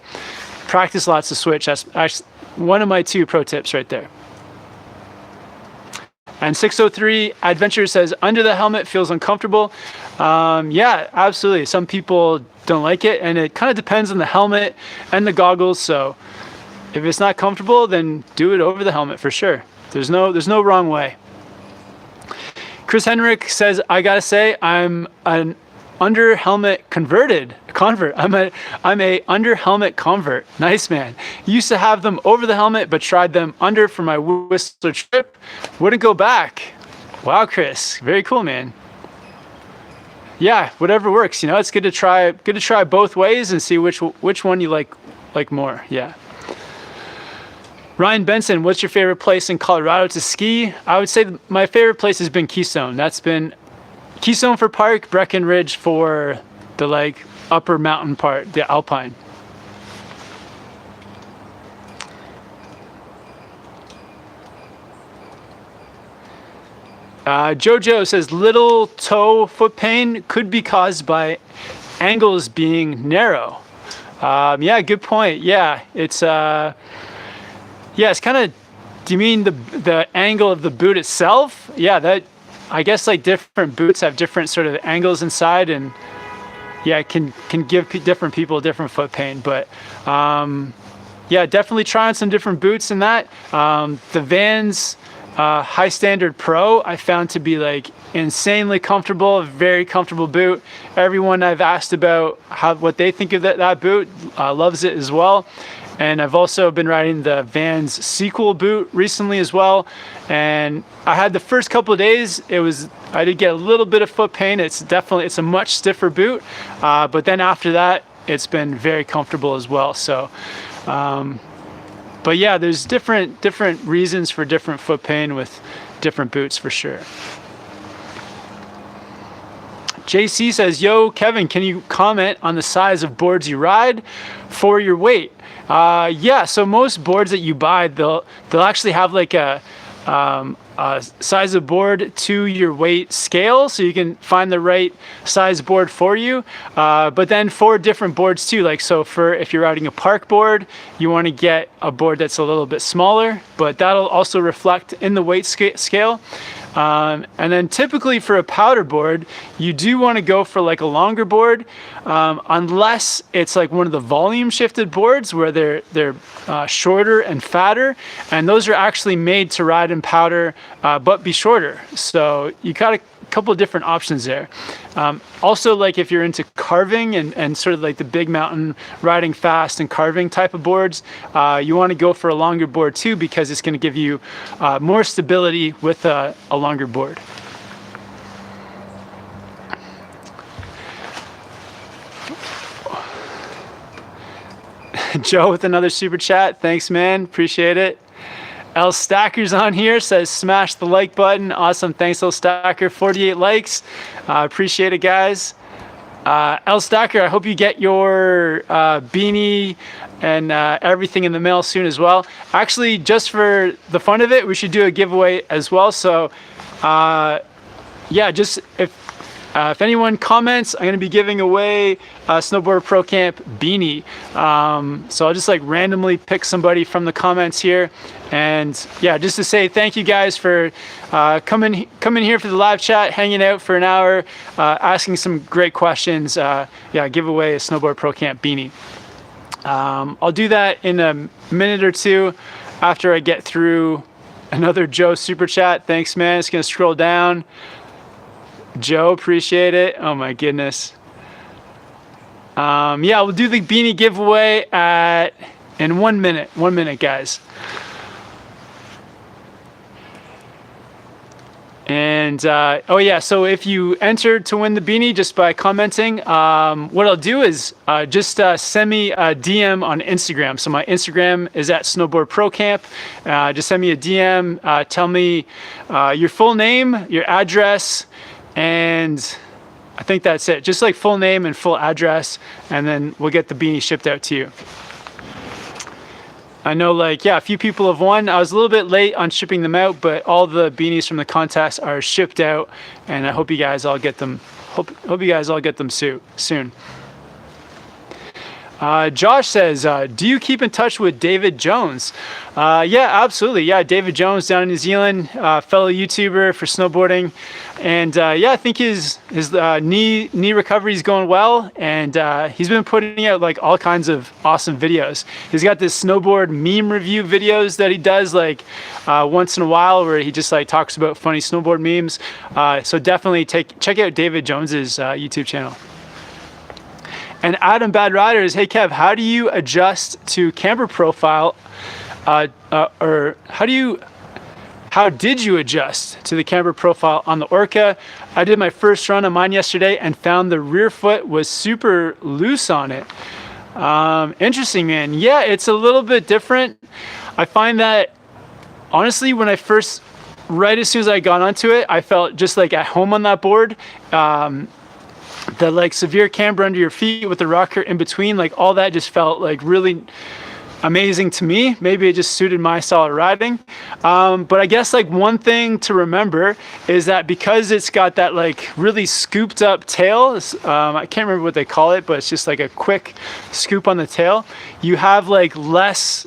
practice lots of switch. That's actually one of my 2 pro tips right there. And 603 Adventure says, under the helmet feels uncomfortable. Yeah, absolutely. Some people don't like it, and it kind of depends on the helmet and the goggles. So if it's not comfortable, then do it over the helmet for sure. There's no wrong way. Chris Henrik says, I gotta say, I'm an under helmet convert. I'm a under helmet convert. Nice, man. Used to have them over the helmet, but tried them under for my Whistler trip. Wouldn't go back. Wow, Chris, very cool, man. Yeah, whatever works. You know, it's good to try both ways and see which one you like more. Yeah. Ryan Benson, what's your favorite place in Colorado to ski? I would say my favorite place has been Keystone. That's been Keystone for park, Breckenridge for the like upper mountain part, the alpine. Jojo says little toe foot pain could be caused by angles being narrow. Yeah, good point. Yeah, it's kind of. Do you mean the angle of the boot itself? Yeah, that. I guess like different boots have different sort of angles inside, and yeah, it can give different people different foot pain. But yeah, definitely try on some different boots in that. The Vans High Standard Pro I found to be like insanely comfortable, a very comfortable boot. Everyone I've asked about what they think of that boot loves it as well. And I've also been riding the Vans Sequel boot recently as well. And I had the first couple of days, I did get a little bit of foot pain. It's a much stiffer boot. But then after that, it's been very comfortable as well. So, but yeah, there's different reasons for different foot pain with different boots for sure. JC says, yo, Kevin, can you comment on the size of boards you ride for your weight? Yeah, so most boards that you buy, they'll actually have like a size of board to your weight scale, so you can find the right size board for you. But then for different boards too, like so for if you're riding a park board, you want to get a board that's a little bit smaller, but that'll also reflect in the weight scale. And then typically for a powder board, you do want to go for like a longer board, unless it's like one of the volume shifted boards where they're shorter and fatter, and those are actually made to ride in powder, but be shorter. So you got a couple of different options there. Also, like if you're into carving and sort of like the big mountain riding fast and carving type of boards, you want to go for a longer board too, because it's going to give you more stability with a longer board. Joe with another super chat. Thanks, man. Appreciate it. L Stacker's on here, says smash the like button. Awesome. Thanks, L Stacker. 48 likes. Appreciate it, guys. L Stacker, I hope you get your beanie and everything in the mail soon as well. Actually, just for the fun of it, we should do a giveaway as well. So yeah, just if anyone comments, I'm going to be giving away a Snowboard Pro Camp beanie. So I'll just like randomly pick somebody from the comments here. And yeah, just to say thank you guys for coming here for the live chat, hanging out for an hour, asking some great questions. Yeah, give away a Snowboard Pro Camp beanie. I'll do that in a minute or two after I get through another Joe super chat. Thanks, man. It's going to scroll down. Joe, appreciate it. Oh my goodness. Yeah, we'll do the beanie giveaway in 1 minute. 1 minute, guys. And oh yeah, so if you entered to win the beanie just by commenting, what I'll do is just send me a DM on Instagram. So my Instagram is at Snowboard Pro Camp. Just send me a DM. Tell me your full name, your address, and I think that's it. Just like full name and full address, and then we'll get the beanie shipped out to you. I know, like, yeah, a few people have won. I was a little bit late on shipping them out, but all the beanies from the contest are shipped out, and I hope you guys all get them. Hope you guys all get them soon. Josh says, do you keep in touch with David Jones? Yeah, absolutely. Yeah, David Jones down in New Zealand, fellow YouTuber for snowboarding. And yeah, I think his knee recovery is going well. And he's been putting out like all kinds of awesome videos. He's got this snowboard meme review videos that he does like once in a while, where he just like talks about funny snowboard memes. So definitely check out David Jones's YouTube channel. And Adam Bad Riders, hey Kev, how do you adjust to camera profile, or how did you adjust to the camera profile on the Orca? I did my first run on mine yesterday and found the rear foot was super loose on it. Interesting, man. Yeah, it's a little bit different. I find that honestly, when I first, right as soon as I got onto it, I felt just like at home on that board. The like severe camber under your feet with the rocker in between, like all that just felt like really amazing to me. Maybe it just suited my style of riding. But I guess like one thing to remember is that because it's got that like really scooped up tail, I can't remember what they call it, but it's just like a quick scoop on the tail. You have like less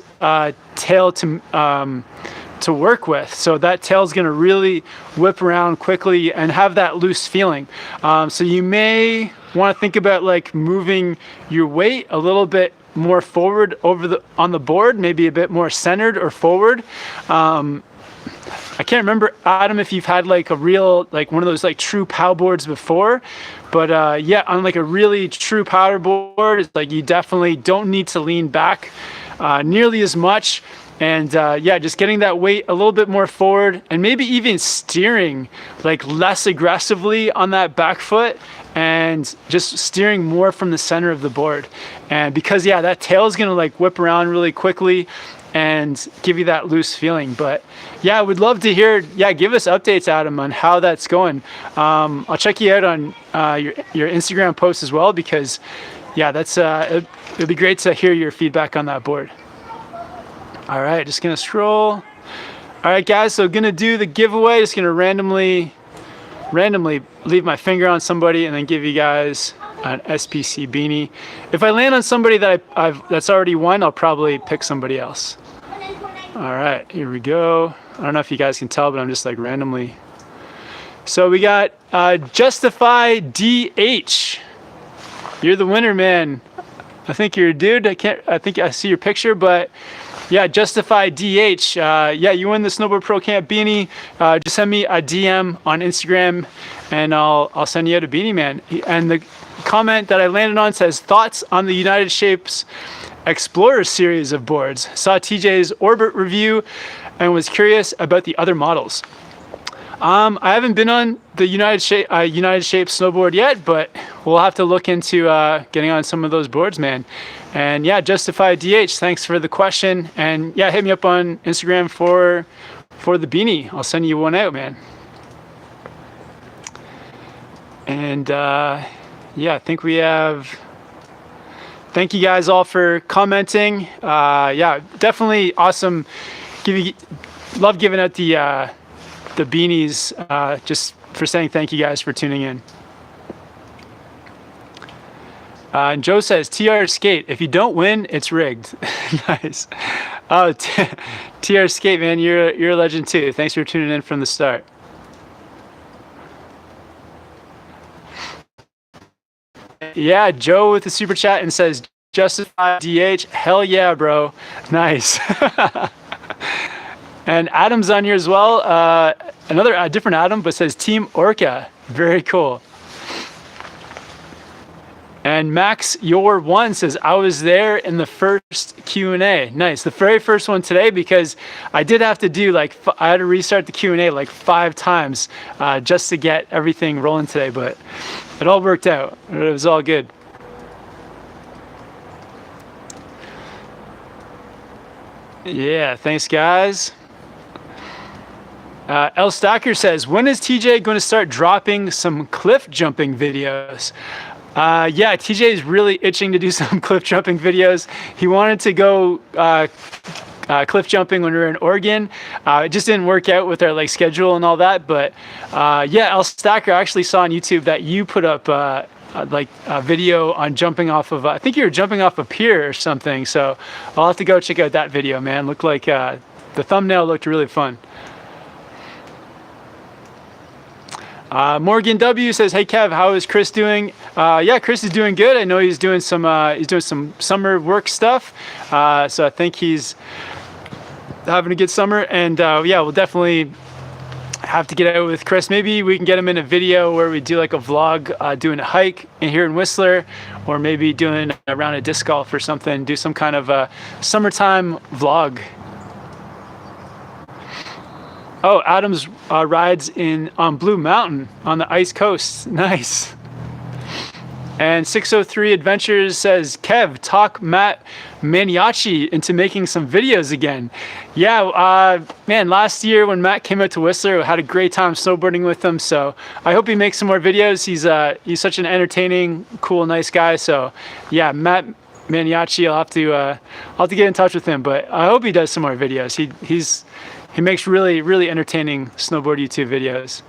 tail to work with, so that tail is going to really whip around quickly and have that loose feeling. So you may want to think about like moving your weight a little bit more forward on the board, maybe a bit more centered or forward. I can't remember, Adam, if you've had like a real, like one of those like true POW boards before, but yeah, on like a really true powder board, it's like you definitely don't need to lean back nearly as much. And yeah, just getting that weight a little bit more forward, and maybe even steering like less aggressively on that back foot, and just steering more from the center of the board. And because yeah, that tail is gonna like whip around really quickly and give you that loose feeling. But yeah, I would love to hear, yeah, give us updates, Adam, on how that's going. I'll check you out on your Instagram post as well, because yeah, that's it'd be great to hear your feedback on that board. All right, just gonna scroll. All right, guys, so gonna do the giveaway. Just gonna randomly leave my finger on somebody and then give you guys an SPC beanie. If I land on somebody that that's already won, I'll probably pick somebody else. All right, here we go. I don't know if you guys can tell, but I'm just like randomly. So we got Justify DH. You're the winner, man. I think you're a dude. I think I see your picture, but yeah, Justify DH. Yeah, you win the Snowboard Pro Camp beanie. Just send me a DM on Instagram, and I'll send you out a beanie, man. And the comment that I landed on says, thoughts on the United Shapes Explorer series of boards. Saw TJ's Orbit review and was curious about the other models. I haven't been on the United Shapes snowboard yet, but we'll have to look into getting on some of those boards, man. And yeah, Justify DH, thanks for the question. And yeah, hit me up on Instagram for the beanie. I'll send you one out, man. And Yeah, I think we have. Thank you guys all for commenting. Yeah, definitely awesome. Love giving out the beanies. Just for saying thank you guys for tuning in. And Joe says, TR Skate, if you don't win, it's rigged. Nice. Oh, TR Skate, man, you're a legend too. Thanks for tuning in from the start. Yeah, Joe with the super chat and says, Justify DH. Hell yeah, bro. Nice. And Adam's on here as well. A different Adam, but says Team Orca. Very cool. And Max Your One says, I was there in the first Q&A. Nice. The very first one today, because I did have to do I had to restart the Q&A like 5 times just to get everything rolling today, but it all worked out. It was all good. Yeah, thanks guys. L Stacker says, when is TJ going to start dropping some cliff jumping videos? Yeah, TJ is really itching to do some cliff jumping videos. He wanted to go cliff jumping when we were in Oregon. It just didn't work out with our schedule and all that. But yeah, El Stacker, I actually saw on YouTube that you put up a video on jumping off of, I think you were jumping off a pier or something. So I'll have to go check out that video, man. Looked like the thumbnail looked really fun. Morgan W says, hey Kev, how is Chris doing? Yeah, Chris is doing good. I know he's doing some summer work stuff. So I think he's having a good summer, and yeah, we'll definitely have to get out with Chris. Maybe we can get him in a video where we do a vlog doing a hike in here in Whistler, or maybe doing a round of disc golf or something, do some kind of a summertime vlog. Oh, Adams rides on Blue Mountain on the Ice Coast. Nice. And 603 Adventures says, Kev, talk Matt Maniaci into making some videos again. Yeah, man, last year when Matt came out to Whistler, I had a great time snowboarding with him. So I hope he makes some more videos. He's such an entertaining, cool, nice guy. So yeah, Matt Maniaci, I'll have to get in touch with him. But I hope he does some more videos. He makes really, really entertaining snowboard YouTube videos.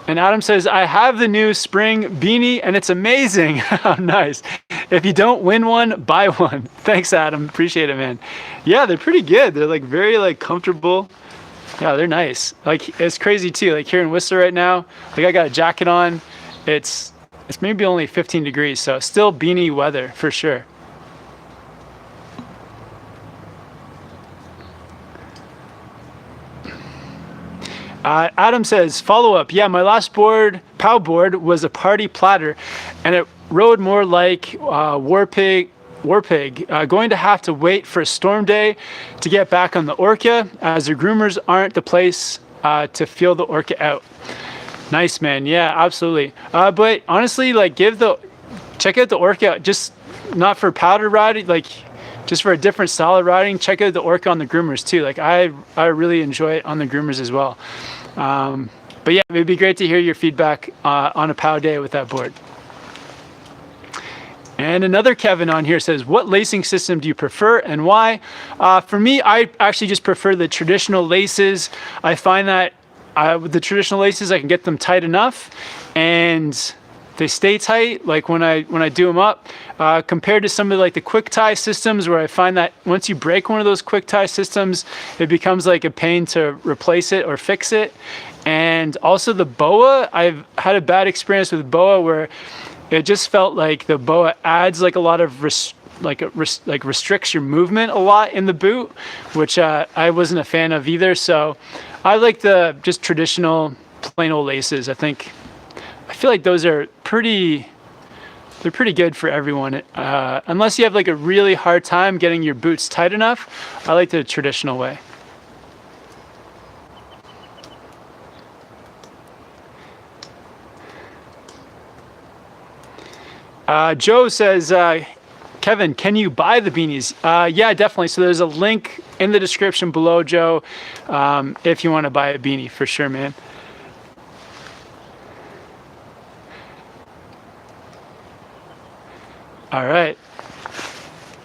And Adam says, I have the new spring beanie and it's amazing. Nice. If you don't win one, buy one. Thanks, Adam. Appreciate it, man. Yeah, they're pretty good. They're very comfortable. Yeah, they're nice. It's crazy too. Here in Whistler right now, I got a jacket on. It's maybe only 15 degrees, so still beanie weather for sure. Adam says, follow up. Yeah, my last POW board was a party platter, and it rode more like Warpig. Going to have to wait for a storm day to get back on the Orca, as the groomers aren't the place to feel the Orca out. Nice, man. Yeah, absolutely. But honestly, check out the Orca, just not for powder riding, just for a different style of riding. Check out the Orca on the groomers too. I really enjoy it on the groomers as well. But yeah, it'd be great to hear your feedback on a POW day with that board. And another Kevin on here says, what lacing system do you prefer and why? For me, I actually just prefer the traditional laces. I find that with the traditional laces, I can get them tight enough and they stay tight when I do them up, compared to some of the quick tie systems, where I find that once you break one of those quick tie systems, it becomes a pain to replace it or fix it. And also the BOA, I've had a bad experience with BOA where it just felt like the BOA adds a lot of restricts your movement a lot in the boot, which I wasn't a fan of either. So I like the just traditional plain old laces. I feel like those are pretty good for everyone. Unless you have a really hard time getting your boots tight enough, I like the traditional way. Joe says, Kevin, can you buy the beanies? Yeah, definitely. So there's a link in the description below, Joe, if you want to buy a beanie, for sure, man. All right.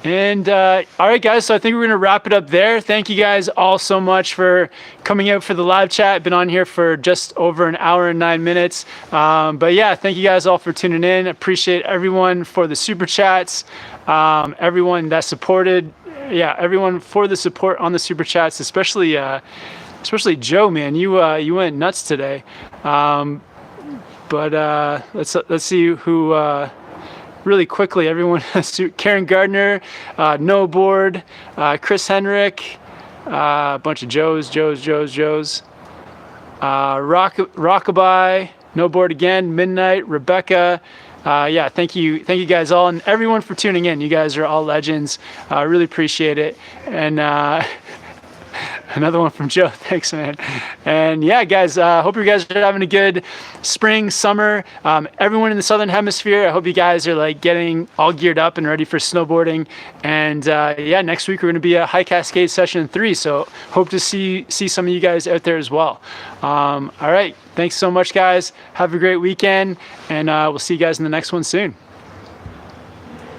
And all right, guys, so I think we're going to wrap it up there. Thank you guys all so much for coming out for the live chat. Been on here for just over an hour and 9 minutes. But yeah, thank you guys all for tuning in. Appreciate everyone for the super chats, everyone that supported. Yeah, everyone for the support on the super chats, especially Joe, man. You went nuts today. But let's see who. Really quickly, everyone, Karen Gardner, Snowboard, Chris Henrik, a bunch of Joes, Rockabye, Snowboard again, Midnight, Rebecca. Yeah, thank you guys all, and everyone for tuning in. You guys are all legends. I really appreciate it. And another one from Joe. Thanks, man. And yeah, guys, hope you guys are having a good spring, summer. Everyone in the Southern Hemisphere, I hope you guys are like getting all geared up and ready for snowboarding. And yeah, next week we're going to be at High Cascade session 3. So hope to see some of you guys out there as well. All right. Thanks so much, guys. Have a great weekend. And we'll see you guys in the next one soon.